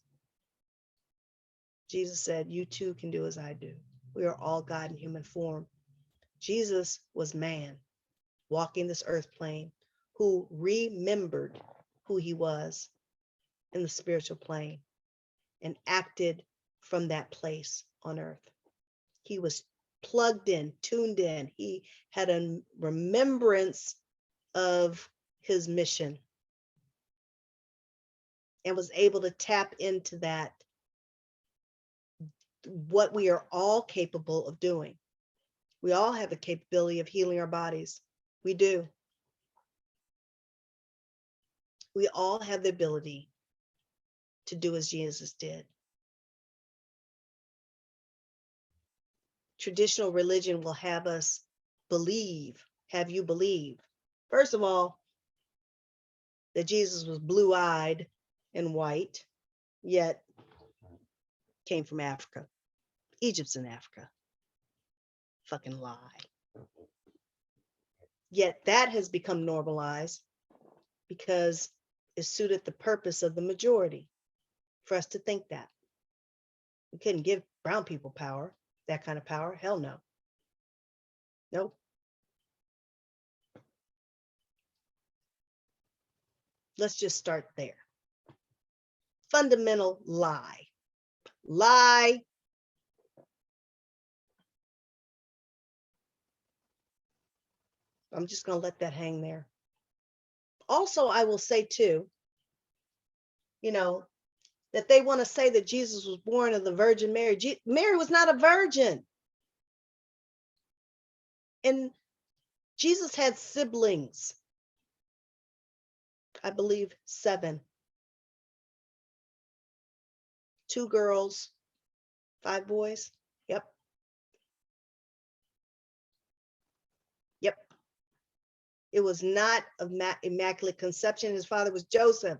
Jesus said, you too can do as I do. We are all God in human form. Jesus was man walking this earth plane who remembered who he was in the spiritual plane and acted from that place on earth. He was plugged in, tuned in. He had a remembrance of his mission and was able to tap into that, what we are all capable of doing. We all have the capability of healing our bodies. We do. We all have the ability to do as Jesus did. Traditional religion will have us have you believe, first of all, that Jesus was blue-eyed and white, yet came from Africa. Egypt's in Africa. Fucking lie. Yet that has become normalized because it suited the purpose of the majority for us to think that. We couldn't give brown people power, that kind of power. Hell no. Nope. Let's just start there. Fundamental lie. Lie. I'm just going to let that hang there. Also, I will say too, that they want to say that Jesus was born of the Virgin Mary. Mary was not a virgin. And Jesus had siblings. I believe 7. 2 girls, 5 boys. Yep. It was not of immaculate conception. His father was Joseph.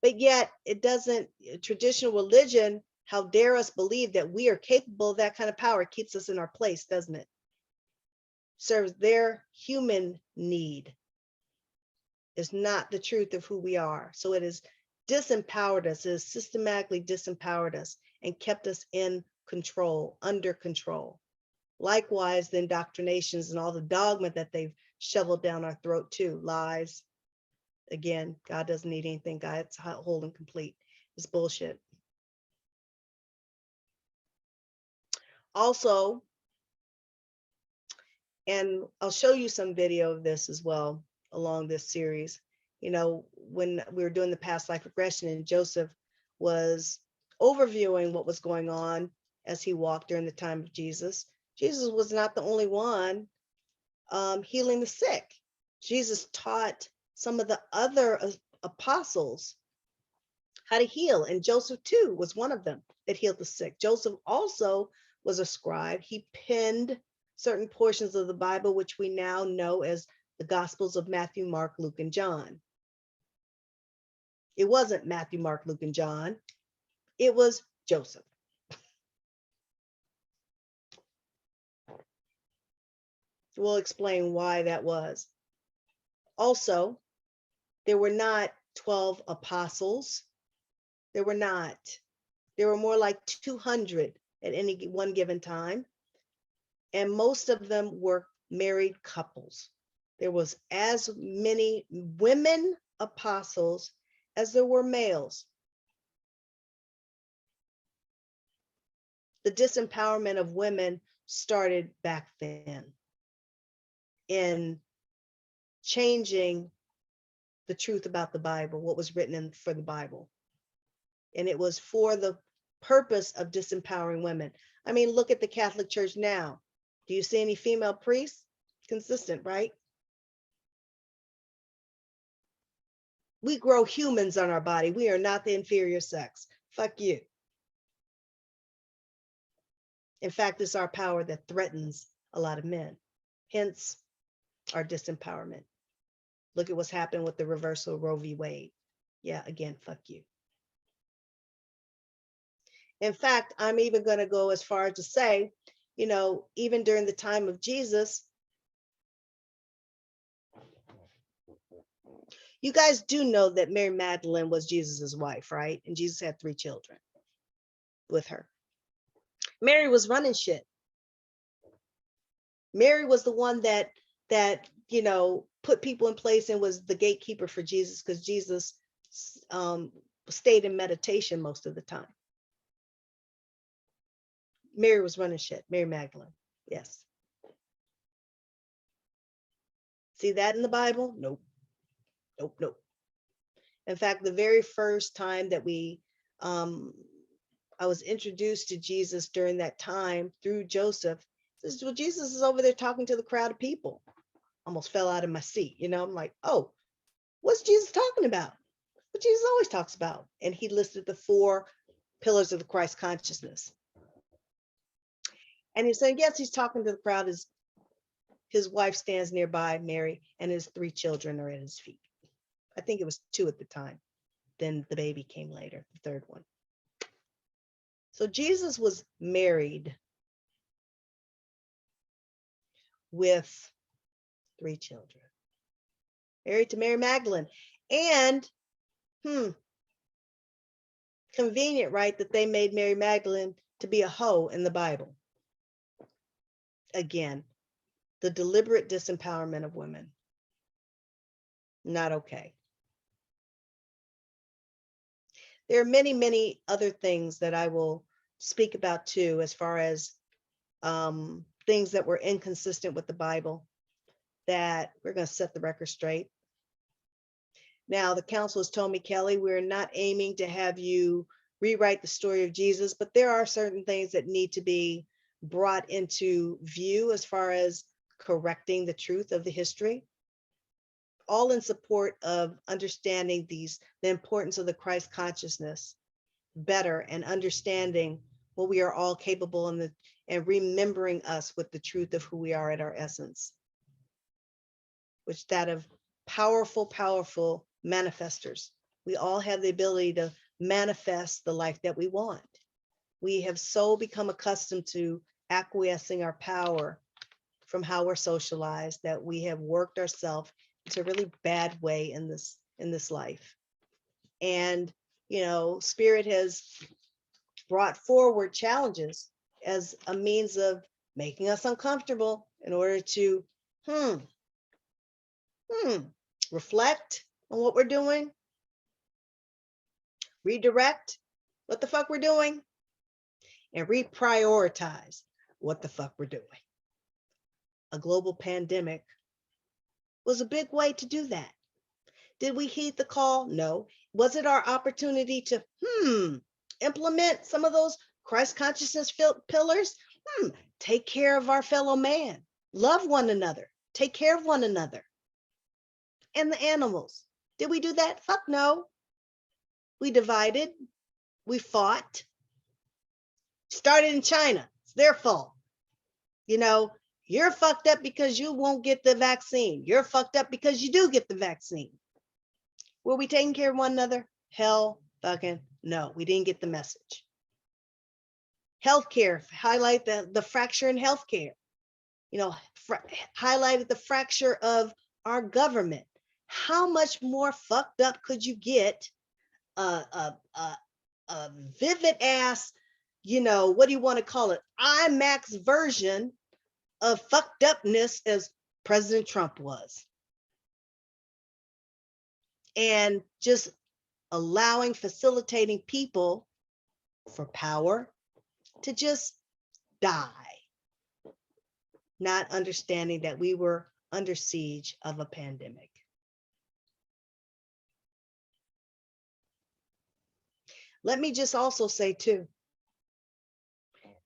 But yet it doesn't, traditional religion, how dare us believe that we are capable of that kind of power? It keeps us in our place, doesn't it? serves their human need, is not the truth of who we are. So it has disempowered us, it has systematically disempowered us and kept us in control, under control. Likewise, the indoctrinations and all the dogma that they've shoveled down our throat too, lies. Again, God doesn't need anything. God's whole and complete. It's bullshit. Also, and I'll show you some video of this as well along this series. You know, when we were doing the past life regression and Joseph was overviewing what was going on as he walked during the time of Jesus, Jesus was not the only one healing the sick. Jesus taught some of the other apostles how to heal, and Joseph too was one of them that healed the sick. Joseph also was a scribe. He penned certain portions of the Bible, which we now know as the Gospels of Matthew, Mark, Luke, and John. It wasn't Matthew, Mark, Luke, and John. It was Joseph. We'll explain why that was. Also, there were not 12 apostles. There were not. There were more like 200 at any one given time. And most of them were married couples. There was as many women apostles as there were males. The disempowerment of women started back then in changing the truth about the Bible, what was written for the Bible. And it was for the purpose of disempowering women. I mean, look at the Catholic Church now. Do you see any female priests? Consistent, right? We grow humans on our body. We are not the inferior sex. Fuck you. In fact, it's our power that threatens a lot of men. Hence, our disempowerment. Look at what's happened with the reversal of Roe v. Wade. Yeah, again, fuck you. In fact, I'm even going to go as far as to say, you know, even during the time of Jesus, you guys do know that Mary Magdalene was Jesus's wife, right? And Jesus had 3 children with her. Mary was running shit. Mary was the one that you know, put people in place and was the gatekeeper for Jesus, because Jesus stayed in meditation most of the time. Mary was running shit. Mary Magdalene. Yes. See that in the Bible? Nope. Nope, nope. In fact, the very first time that I was introduced to Jesus during that time through Joseph, says, well, Jesus is over there talking to the crowd of people. Almost fell out of my seat. You know, I'm like, oh, what's Jesus talking about? What Jesus always talks about. And he listed the 4 pillars of the Christ consciousness. And he's saying, yes, he's talking to the crowd. His wife stands nearby, Mary, and his 3 children are at his feet. I think it was 2 at the time. Then the baby came later, the 3rd one. So Jesus was married with 3 children. Married to Mary Magdalene. And, convenient, right, that they made Mary Magdalene to be a hoe in the Bible. Again, the deliberate disempowerment of women. Not okay. There are many, many other things that I will speak about too, as far as things that were inconsistent with the Bible, that we're going to set the record straight. Now, the council has told me, Keli, we're not aiming to have you rewrite the story of Jesus, but there are certain things that need to be brought into view as far as correcting the truth of the history, all in support of understanding the importance of the Christ consciousness better, and understanding what we are all capable and remembering us with the truth of who we are at our essence, which that of powerful, powerful manifestors. We all have the ability to manifest the life that we want. We have so become accustomed to acquiescing our power from how we're socialized, that we have worked ourselves into a really bad way in this life. And, Spirit has brought forward challenges as a means of making us uncomfortable in order to reflect on what we're doing, redirect what the fuck we're doing, and reprioritize what the fuck we're doing. A global pandemic was a big way to do that. Did we heed the call? No. Was it our opportunity to implement some of those Christ consciousness pillars? Take care of our fellow man, love one another, take care of one another. And the animals. Did we do that? Fuck no. We divided, we fought. Started in China. It's their fault. You're fucked up because you won't get the vaccine. You're fucked up because you do get the vaccine. Were we taking care of one another? Hell fucking no. We didn't get the message. Healthcare, highlight the fracture in healthcare. Highlighted the fracture of our government. How much more fucked up could you get? A vivid ass, what do you want to call it? IMAX version of fucked upness as President Trump was. And just facilitating people for power to just die, not understanding that we were under siege of a pandemic. Let me just also say too,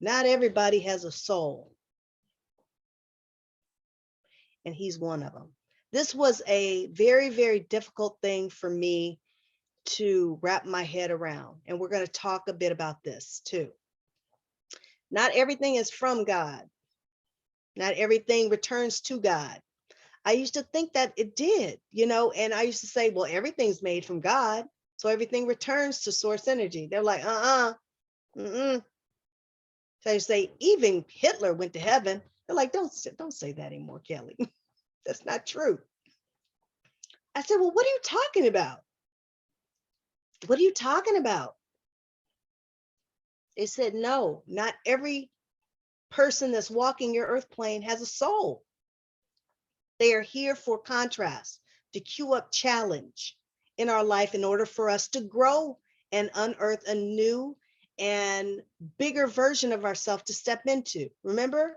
not everybody has a soul. And he's one of them. This was a very, very difficult thing for me to wrap my head around. And we're going to talk a bit about this too. Not everything is from God. Not everything returns to God. I used to think that it did, and I used to say, well, everything's made from God. So everything returns to source energy. They're like, So I say, even Hitler went to heaven. They're like, don't say that anymore, Keli. That's not true. I said, well, what are you talking about? What are you talking about? They said, no, not every person that's walking your earth plane has a soul. They are here for contrast, to cue up challenge in our life in order for us to grow and unearth a new and bigger version of ourselves to step into. Remember,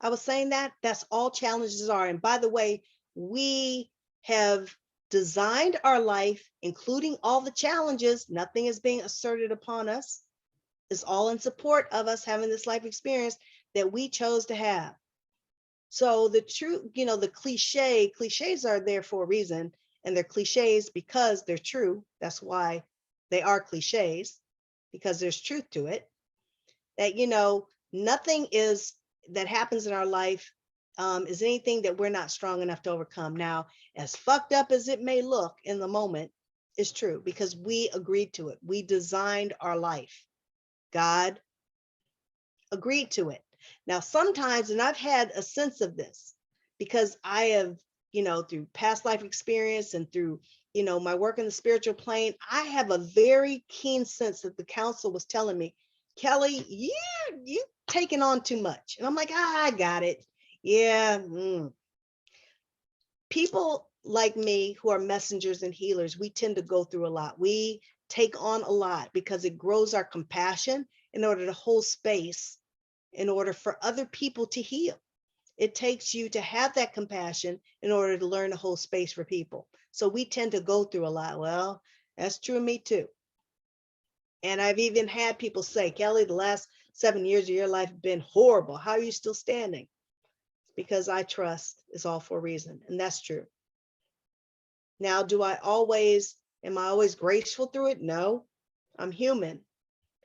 I was saying that's all challenges are. And by the way, we have designed our life, including all the challenges. Nothing is being asserted upon us. It's all in support of us having this life experience that we chose to have. So the true, the cliches are there for a reason. And they're cliches because they're true. That's why they are cliches, because there's truth to it. That, nothing is that happens in our life is anything that we're not strong enough to overcome. Now, as fucked up as it may look in the moment, is true because we agreed to it. We designed our life. God agreed to it. Now, sometimes, and I've had a sense of this because I have, through past life experience and through, my work in the spiritual plane, I have a very keen sense that the council was telling me, Keli, you taking on too much. And I'm like, I got it. Yeah. People like me who are messengers and healers, we tend to go through a lot. We take on a lot because it grows our compassion in order to hold space, in order for other people to heal. It takes you to have that compassion in order to learn to hold space for people. So we tend to go through a lot. Well, that's true of me too. And I've even had people say, Keli, the last 7 years of your life have been horrible. How are you still standing? Because I trust is all for a reason. And that's true. Now, am I always graceful through it? No, I'm human.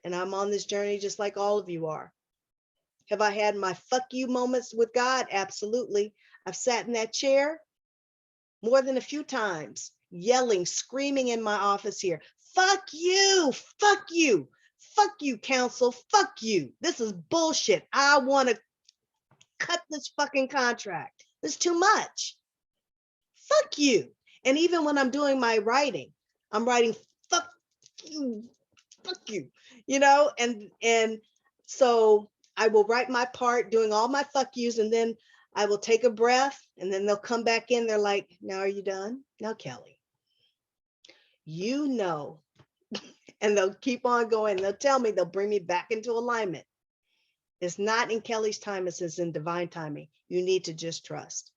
And I'm on this journey just like all of you are. Have I had my fuck you moments with God? Absolutely. I've sat in that chair more than a few times, yelling, screaming in my office here. Fuck you, fuck you, fuck you, council, fuck you. This is bullshit. I want to cut this fucking contract. It's too much. Fuck you. And even when I'm doing my writing, I'm writing fuck you, and so I will write my part doing all my fuck yous, and then I will take a breath, and then they'll come back in. They're like, now are you done? Now, Keli, and they'll keep on going. They'll tell me, they'll bring me back into alignment. It's not in Keli's time, it's in divine timing. You need to just trust.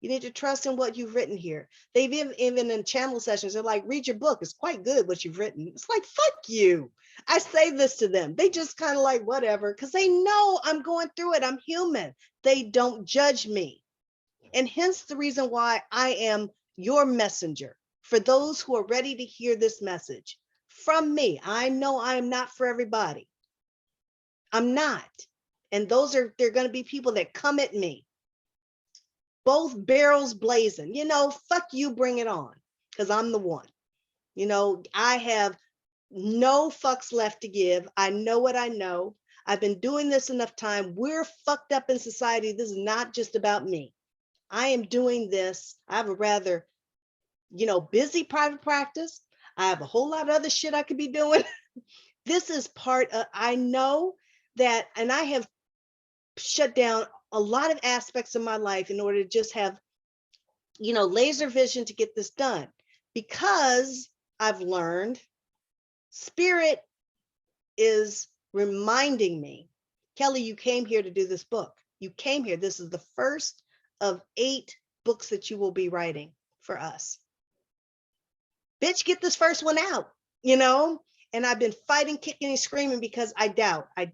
You need to trust in what you've written here. They've even in channel sessions, they're like, read your book. It's quite good what you've written. It's like, fuck you. I say this to them. They just kind of like, whatever, because they know I'm going through it. I'm human. They don't judge me. And hence the reason why I am your messenger for those who are ready to hear this message from me. I know I'm not for everybody. I'm not. And they're going to be people that come at me, both barrels blazing, fuck you, bring it on, because I'm the one. I have no fucks left to give. I know what I know. I've been doing this enough time. We're fucked up in society. This is not just about me. I am doing this. I have a rather, busy private practice. I have a whole lot of other shit I could be doing. This is part of, I know that, and I have shut down a lot of aspects of my life in order to just have, laser vision to get this done, because I've learned spirit is reminding me, Keli, you came here to do this book. You came here. This is the first of 8 books that you will be writing for us. Bitch, get this first one out, And I've been fighting, kicking, and screaming because I doubt. And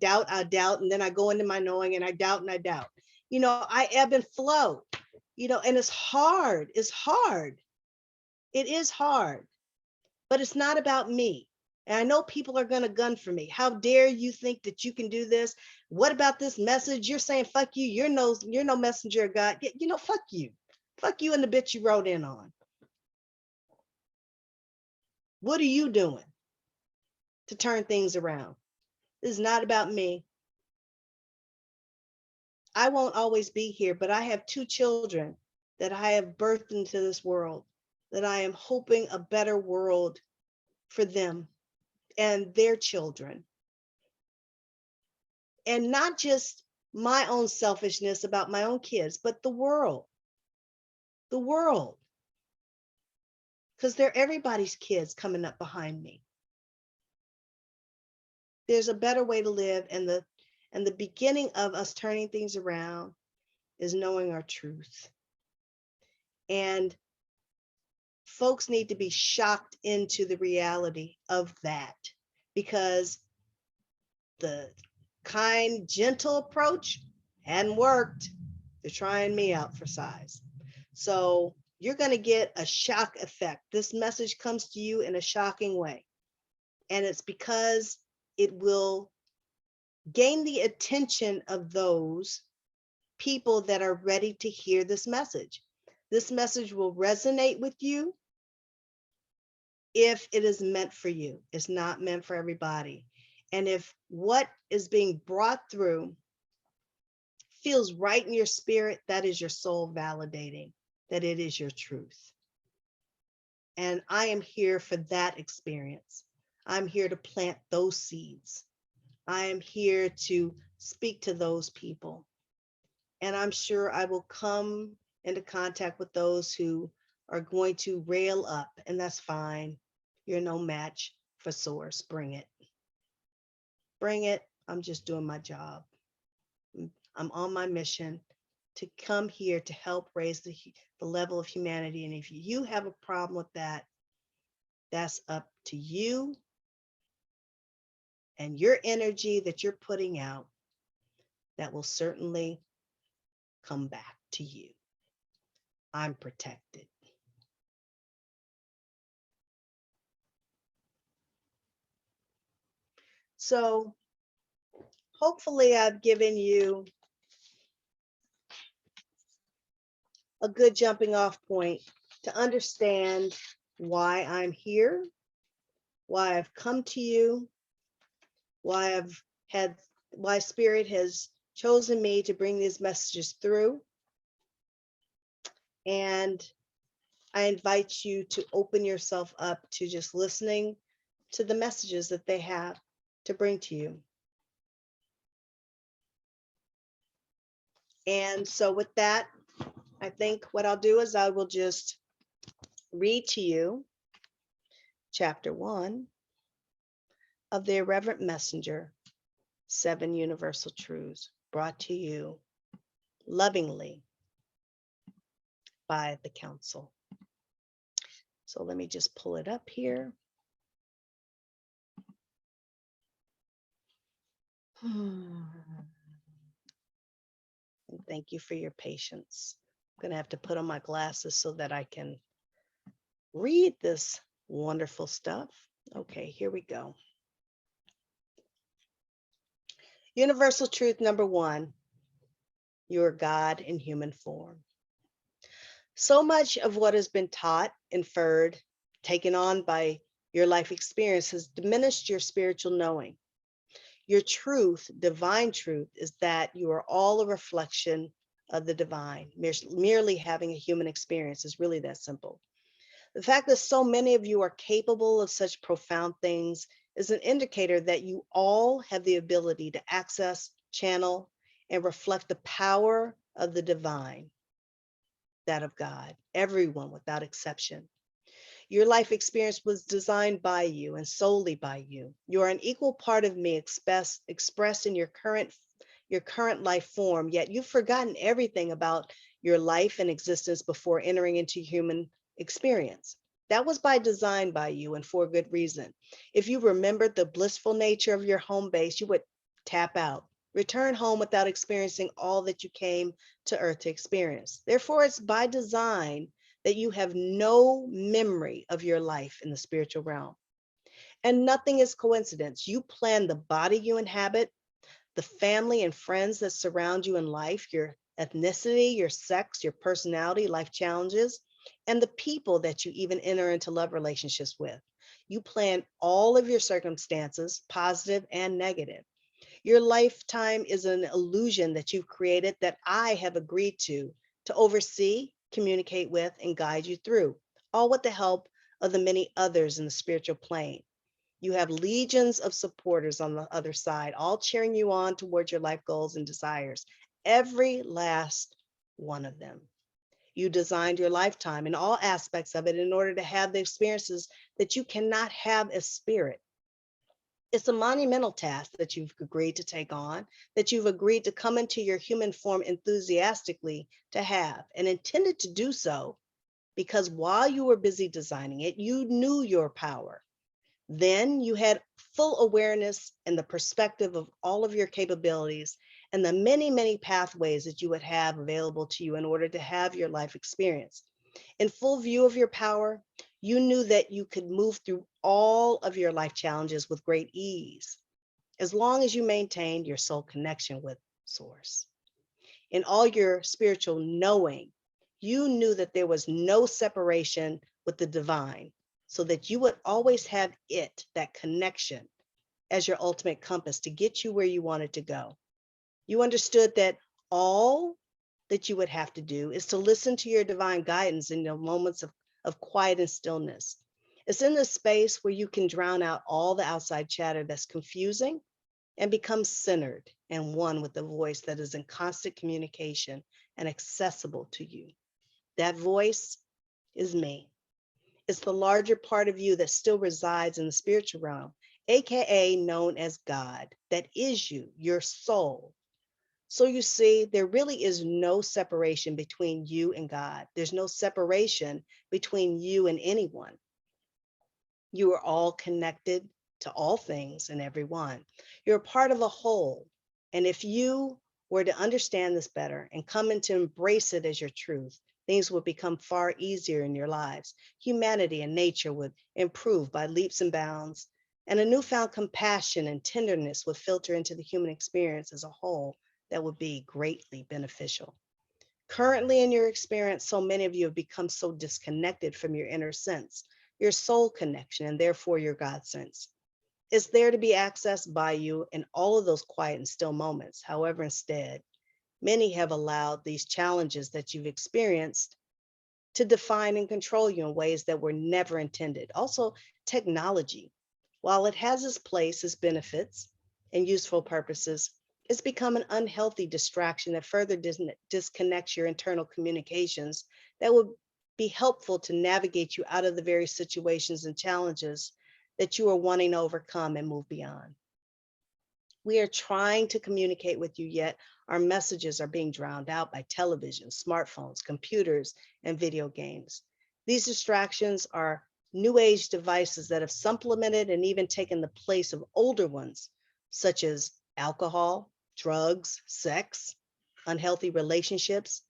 then I go into my knowing and I doubt and I doubt. I ebb and flow, and it's hard. It's hard. It is hard, but it's not about me. And I know people are going to gun for me. How dare you think that you can do this? What about this message? You're saying, fuck you. You're no messenger of God. Fuck you. Fuck you and the bitch you wrote in on. What are you doing to turn things around? This is not about me. I won't always be here, but I have 2 children that I have birthed into this world, that I am hoping a better world for them and their children. And not just my own selfishness about my own kids, but the world. The world. Because they're everybody's kids coming up behind me. There's a better way to live, and the beginning of us turning things around is knowing our truth. And folks need to be shocked into the reality of that, because the kind, gentle approach hadn't worked. They're trying me out for size. So you're going to get a shock effect. This message comes to you in a shocking way. And it's because it will gain the attention of those people that are ready to hear this message. This message will resonate with you if it is meant for you. It's not meant for everybody. And if what is being brought through feels right in your spirit, that is your soul validating that it is your truth. And I am here for that experience. I'm here to plant those seeds. I am here to speak to those people. And I'm sure I will come into contact with those who are going to rail up, and that's fine. You're no match for Source. Bring it. Bring it. I'm just doing my job. I'm on my mission to come here to help raise the level of humanity. And if you have a problem with that, that's up to you and your energy that you're putting out. That will certainly come back to you. I'm protected. So hopefully I've given you a good jumping off point to understand why I'm here, why I've come to you, why Spirit has chosen me to bring these messages through. And I invite you to open yourself up to just listening to the messages that they have to bring to you. And so with that, I think what I'll do is I will just read to you chapter 1 of the Irreverent Messenger, 7 Universal Truths, brought to you lovingly by the Council. So let me just pull it up here. And thank you for your patience. I'm going to have to put on my glasses so that I can read this wonderful stuff. Okay, here we go. Universal truth number 1, you are God in human form. So much of what has been taught, inferred, taken on by your life experience has diminished your spiritual knowing. Your truth, divine truth, is that you are all a reflection of the divine. Merely having a human experience is really that simple. The fact that so many of you are capable of such profound things is an indicator that you all have the ability to access, channel, and reflect the power of the divine, that of God, everyone without exception. Your life experience was designed by you and solely by you. You are an equal part of me expressed in your current life form, yet you've forgotten everything about your life and existence before entering into human experience. That was by design by you and for good reason. If you remembered the blissful nature of your home base, you would tap out, return home without experiencing all that you came to earth to experience. Therefore, it's by design that you have no memory of your life in the spiritual realm. And nothing is coincidence. You plan the body you inhabit, the family and friends that surround you in life, your ethnicity, your sex, your personality, life challenges, and the people that you even enter into love relationships with. You plan all of your circumstances, positive and negative. Your lifetime is an illusion that you've created that I have agreed to oversee, communicate with, and guide you through, all with the help of the many others in the spiritual plane. You have legions of supporters on the other side, all cheering you on towards your life goals and desires, every last one of them. You designed your lifetime and all aspects of it in order to have the experiences that you cannot have as spirit. It's a monumental task that you've agreed to take on, that you've agreed to come into your human form enthusiastically to have, and intended to do so because while you were busy designing it, you knew your power. Then you had full awareness and the perspective of all of your capabilities and the many, many pathways that you would have available to you in order to have your life experience. In full view of your power, you knew that you could move through all of your life challenges with great ease, as long as you maintained your soul connection with Source. In all your spiritual knowing, you knew that there was no separation with the divine, so that you would always have it, that connection, as your ultimate compass to get you where you wanted to go. You understood that all that you would have to do is to listen to your divine guidance in the moments of quiet and stillness. It's in this space where you can drown out all the outside chatter that's confusing and become centered and one with the voice that is in constant communication and accessible to you. That voice is me. It's the larger part of you that still resides in the spiritual realm, AKA known as God, that is you, your soul. So you see, there really is no separation between you and God. There's no separation between you and anyone. You are all connected to all things and everyone. You're a part of a whole. And if you were to understand this better and come in to embrace it as your truth, things would become far easier in your lives. Humanity and nature would improve by leaps and bounds, and a newfound compassion and tenderness would filter into the human experience as a whole that would be greatly beneficial. Currently in your experience, so many of you have become so disconnected from your inner sense, your soul connection, and therefore your God sense. It's there to be accessed by you in all of those quiet and still moments. However, instead, many have allowed these challenges that you've experienced to define and control you in ways that were never intended. Also, technology, while it has its place, its benefits, and useful purposes, it's become an unhealthy distraction that further disconnects your internal communications that would be helpful to navigate you out of the very situations and challenges that you are wanting to overcome and move beyond. We are trying to communicate with you, yet our messages are being drowned out by television, smartphones, computers, and video games. These distractions are new age devices that have supplemented and even taken the place of older ones, such as alcohol, drugs, sex, unhealthy relationships,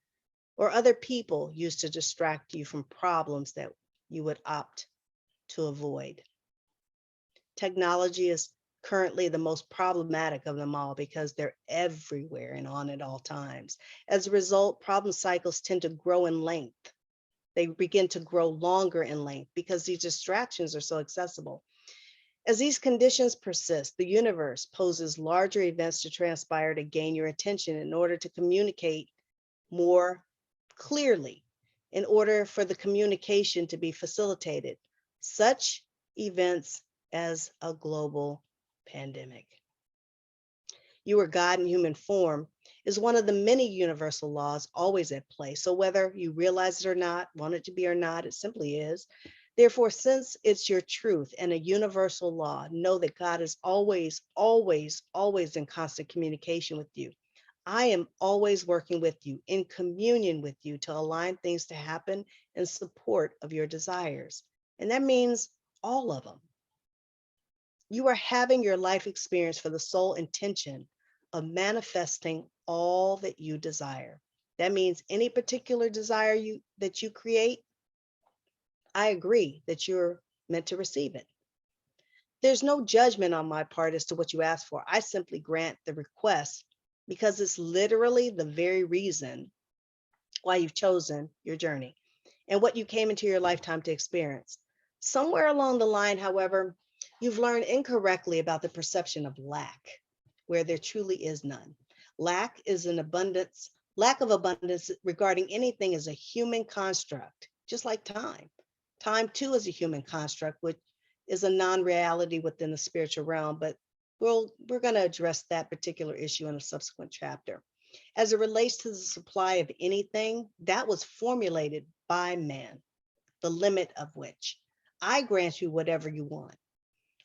or other people used to distract you from problems that you would opt to avoid. Technology is currently the most problematic of them all because they're everywhere and on at all times. As a result, problem cycles tend to grow in length. They begin to grow longer in length because these distractions are so accessible. As these conditions persist, the universe poses larger events to transpire to gain your attention in order to communicate more clearly, in order for the communication to be facilitated. Such events as a global pandemic. You are God in human form is one of the many universal laws always at play. So whether you realize it or not, want it to be or not, it simply is. Therefore, since it's your truth and a universal law, know that God is always, always, always in constant communication with you. I am always working with you, in communion with you, to align things to happen in support of your desires. And that means all of them. You are having your life experience for the sole intention of manifesting all that you desire. That means any particular desire that you create, I agree that you're meant to receive it. There's no judgment on my part as to what you ask for. I simply grant the request because it's literally the very reason why you've chosen your journey and what you came into your lifetime to experience. Somewhere along the line, however, you've learned incorrectly about the perception of lack, where there truly is none. Lack of abundance regarding anything is a human construct, just like time. Time too is a human construct, which is a non-reality within the spiritual realm, but we're going to address that particular issue in a subsequent chapter. As it relates to the supply of anything, that was formulated by man, the limit of which I grant you whatever you want.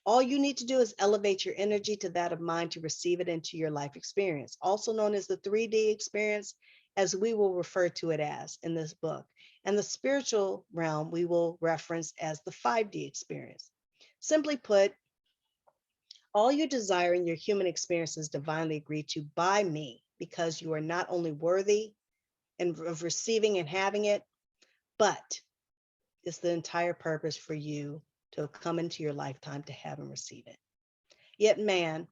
All you need to do is elevate your energy to that of mind to receive it into your life experience, also known as the 3D experience, as we will refer to it as in this book. And the spiritual realm we will reference as the 5D experience. Simply put, all you desire in your human experience is divinely agreed to by me, because you are not only worthy of receiving and having it, but it's the entire purpose for you to come into your lifetime to have and receive it. Yet man,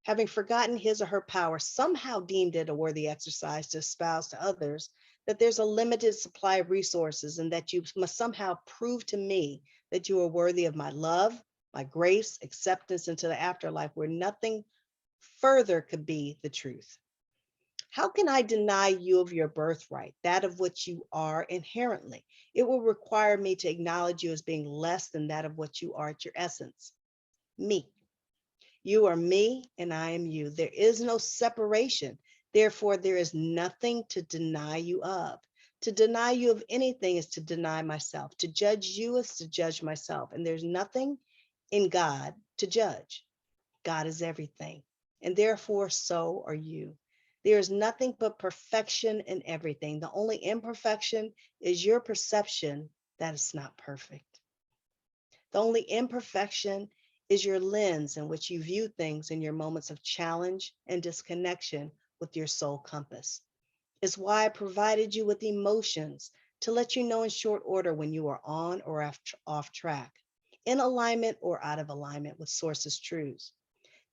having forgotten his or her power, somehow deemed it a worthy exercise to espouse to others that there's a limited supply of resources and that you must somehow prove to me that you are worthy of my love, my grace, acceptance into the afterlife, where nothing further could be the truth. How can I deny you of your birthright, that of which you are inherently? It will require me to acknowledge you as being less than that of what you are at your essence, me. You are me and I am you. There is no separation. Therefore, there is nothing to deny you of. To deny you of anything is to deny myself. To judge you is to judge myself. And there's nothing in God to judge. God is everything. And therefore, so are you. There is nothing but perfection in everything. The only imperfection is your perception that it's not perfect. The only imperfection is your lens in which you view things in your moments of challenge and disconnection with your soul compass. It's why I provided you with emotions to let you know in short order when you are on or off track, in alignment or out of alignment with source's truths.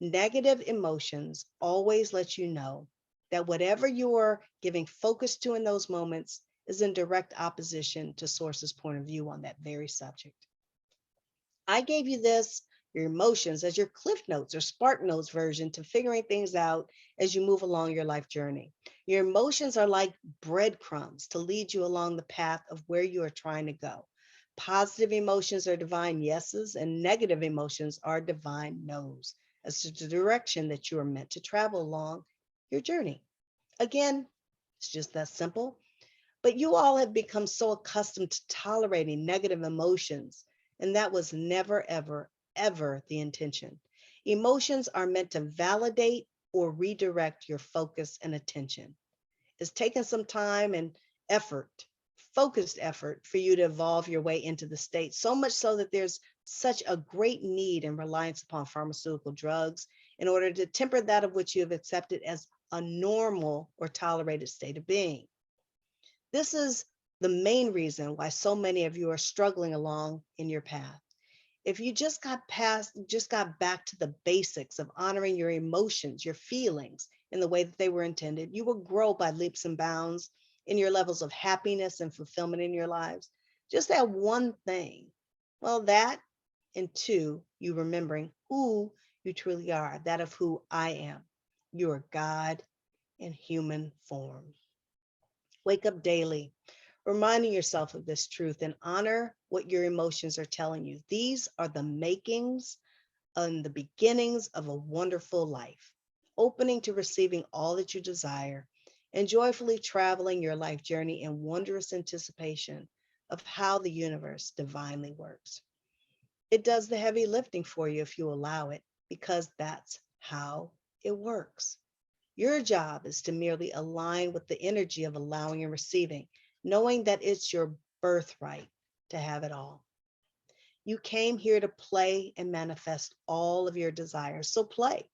Negative emotions always let you know that whatever you are giving focus to in those moments is in direct opposition to source's point of view on that very subject. I gave you this your emotions as your cliff notes or spark notes version to figuring things out as you move along your life journey. Your emotions are like breadcrumbs to lead you along the path of where you are trying to go. Positive emotions are divine yeses, and negative emotions are divine nos, as to the direction that you are meant to travel along your journey. Again, it's just that simple. But you all have become so accustomed to tolerating negative emotions, and that was never, ever, ever the intention. Emotions are meant to validate or redirect your focus and attention. It's taken some time and effort, focused effort, for you to evolve your way into the state, so much so that there's such a great need and reliance upon pharmaceutical drugs in order to temper that of which you have accepted as a normal or tolerated state of being. This is the main reason why so many of you are struggling along in your path. If you just got back to the basics of honoring your emotions, your feelings in the way that they were intended, you will grow by leaps and bounds in your levels of happiness and fulfillment in your lives. Just that one thing. Well, that, and two, you remembering who you truly are, that of who I am. You are God in human form. Wake up daily, reminding yourself of this truth and honor what your emotions are telling you. These are the makings and the beginnings of a wonderful life, opening to receiving all that you desire and joyfully traveling your life journey in wondrous anticipation of how the universe divinely works. It does the heavy lifting for you if you allow it, because that's how it works. Your job is to merely align with the energy of allowing and receiving, knowing that it's your birthright to have it all. You came here to play and manifest all of your desires. So play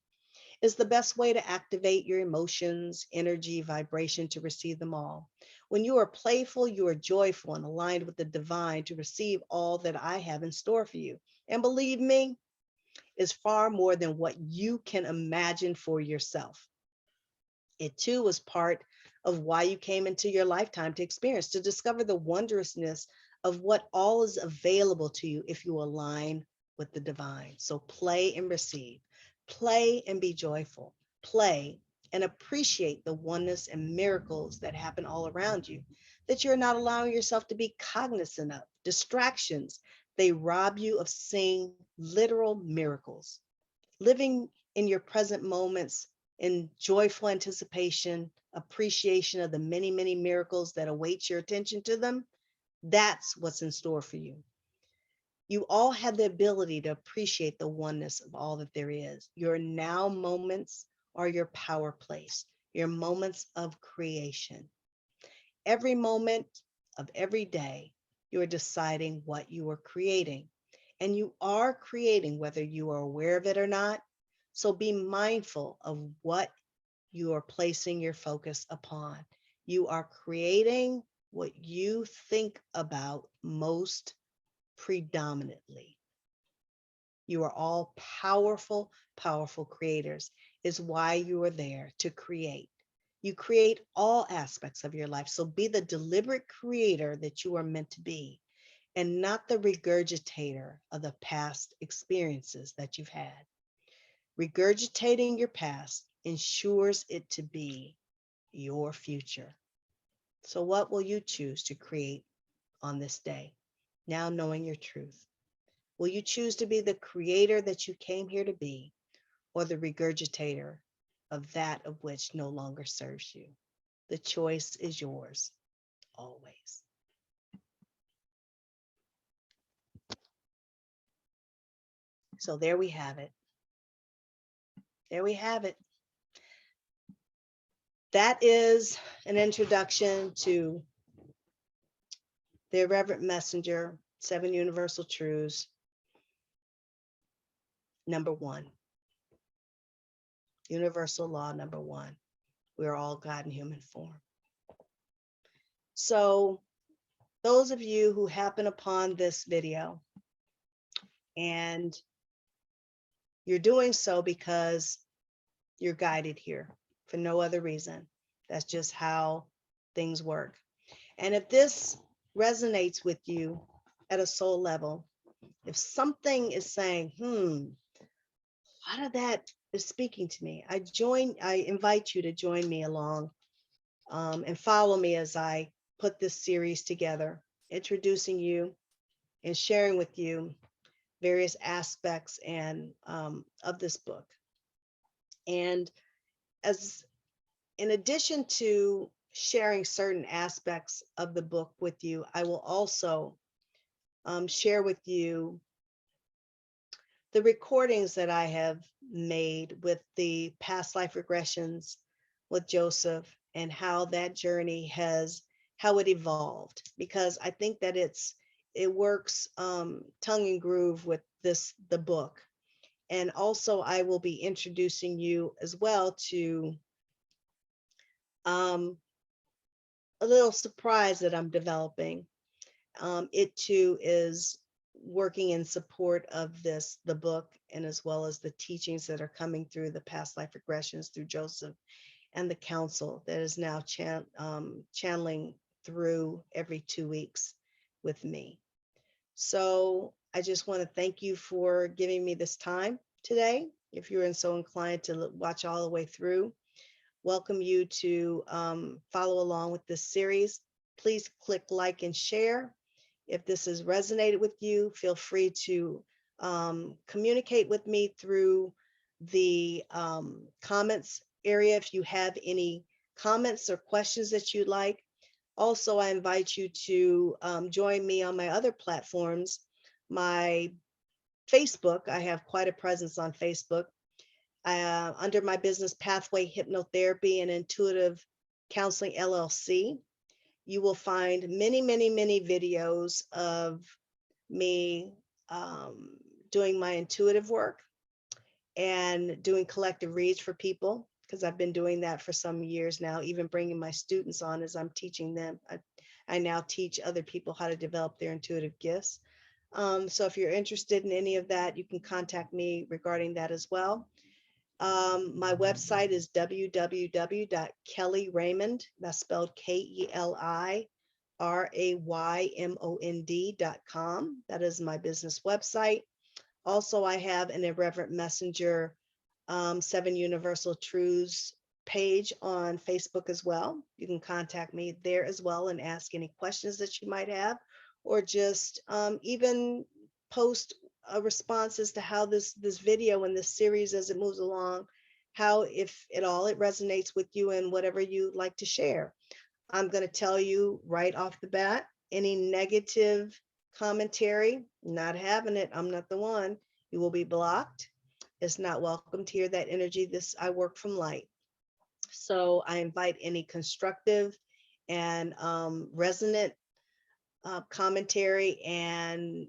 is the best way to activate your emotions, energy, vibration to receive them all. When you are playful, you are joyful and aligned with the divine to receive all that I have in store for you. And believe me, is far more than what you can imagine for yourself. It too was part of why you came into your lifetime to experience, to discover the wondrousness of what all is available to you if you align with the divine. So play and receive, play and be joyful, play and appreciate the oneness and miracles that happen all around you, that you're not allowing yourself to be cognizant of. Distractions, they rob you of seeing literal miracles. Living in your present moments in joyful anticipation, appreciation of the many, many miracles that await your attention to them, that's what's in store for you. You all have the ability to appreciate the oneness of all that there is. Your now moments are your power place, your moments of creation. Every moment of every day, you are deciding what you are creating. And you are creating whether you are aware of it or not. So be mindful of what you are placing your focus upon. You are creating what you think about most predominantly. You are all powerful, powerful creators, is why you are there to create. You create all aspects of your life. So be the deliberate creator that you are meant to be, and not the regurgitator of the past experiences that you've had. Regurgitating your past ensures it to be your future. So what will you choose to create on this day, now knowing your truth? Will you choose to be the creator that you came here to be, or the regurgitator of that of which no longer serves you? The choice is yours, always. So there we have it. There we have it. That is an introduction to the Irreverent Messenger, 7 Universal Truths. Number 1, universal law number 1, we are all God in human form. So those of you who happen upon this video and you're doing so because you're guided here for no other reason, that's just how things work. And if this resonates with you at a soul level, If something is saying, a lot of that is speaking to me, I invite you to join me along and follow me as I put this series together, introducing you and sharing with you various aspects and of this book. And as in addition to sharing certain aspects of the book with you, I will also share with you the recordings that I have made with the past life regressions with Joseph and how that journey how it evolved. Because I think that it works tongue and groove with the book. And also I will be introducing you as well to a little surprise that I'm developing. It too is working in support of the book, and as well as the teachings that are coming through the past life regressions through Joseph and the council that is now channeling through every 2 weeks with me. So I just want to thank you for giving me this time today. If you're so inclined to watch all the way through, welcome you to follow along with this series. Please click like and share. If this has resonated with you, feel free to communicate with me through the comments area if you have any comments or questions that you'd like. Also, I invite you to join me on my other platforms. My Facebook, I have quite a presence on Facebook. Under my business, Pathway Hypnotherapy and Intuitive Counseling LLC, you will find many, many, many videos of me doing my intuitive work and doing collective reads for people, because I've been doing that for some years now, even bringing my students on as I'm teaching them. I now teach other people how to develop their intuitive gifts. So if you're interested in any of that, you can contact me regarding that as well. My website is www.kellyraymond, that's spelled KELIRAYMOND.com. That is my business website. Also, I have an Irreverent Messenger 7 Universal Truths page on Facebook as well. You can contact me there as well and ask any questions that you might have, or just even post a response as to how this video and this series as it moves along, how, if at all, it resonates with you and whatever you'd like to share. I'm going to tell you right off the bat, any negative commentary, not having it. I'm not the one. You will be blocked. It's not welcome to hear that energy. I work from light. So I invite any constructive and resonant commentary and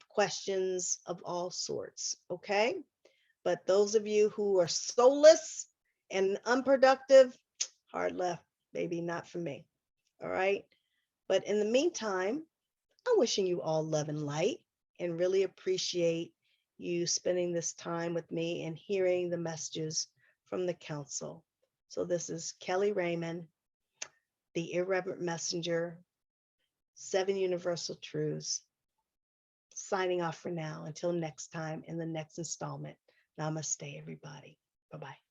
questions of all sorts. Okay. But those of you who are soulless and unproductive, hard left, baby, not for me. All right. But in the meantime, I'm wishing you all love and light, and really appreciate you spending this time with me and hearing the messages from the council. So this is Keli Raymond, the Irreverent Messenger, 7 Universal Truths, signing off for now until next time in the next installment. Namaste, everybody. Bye-bye.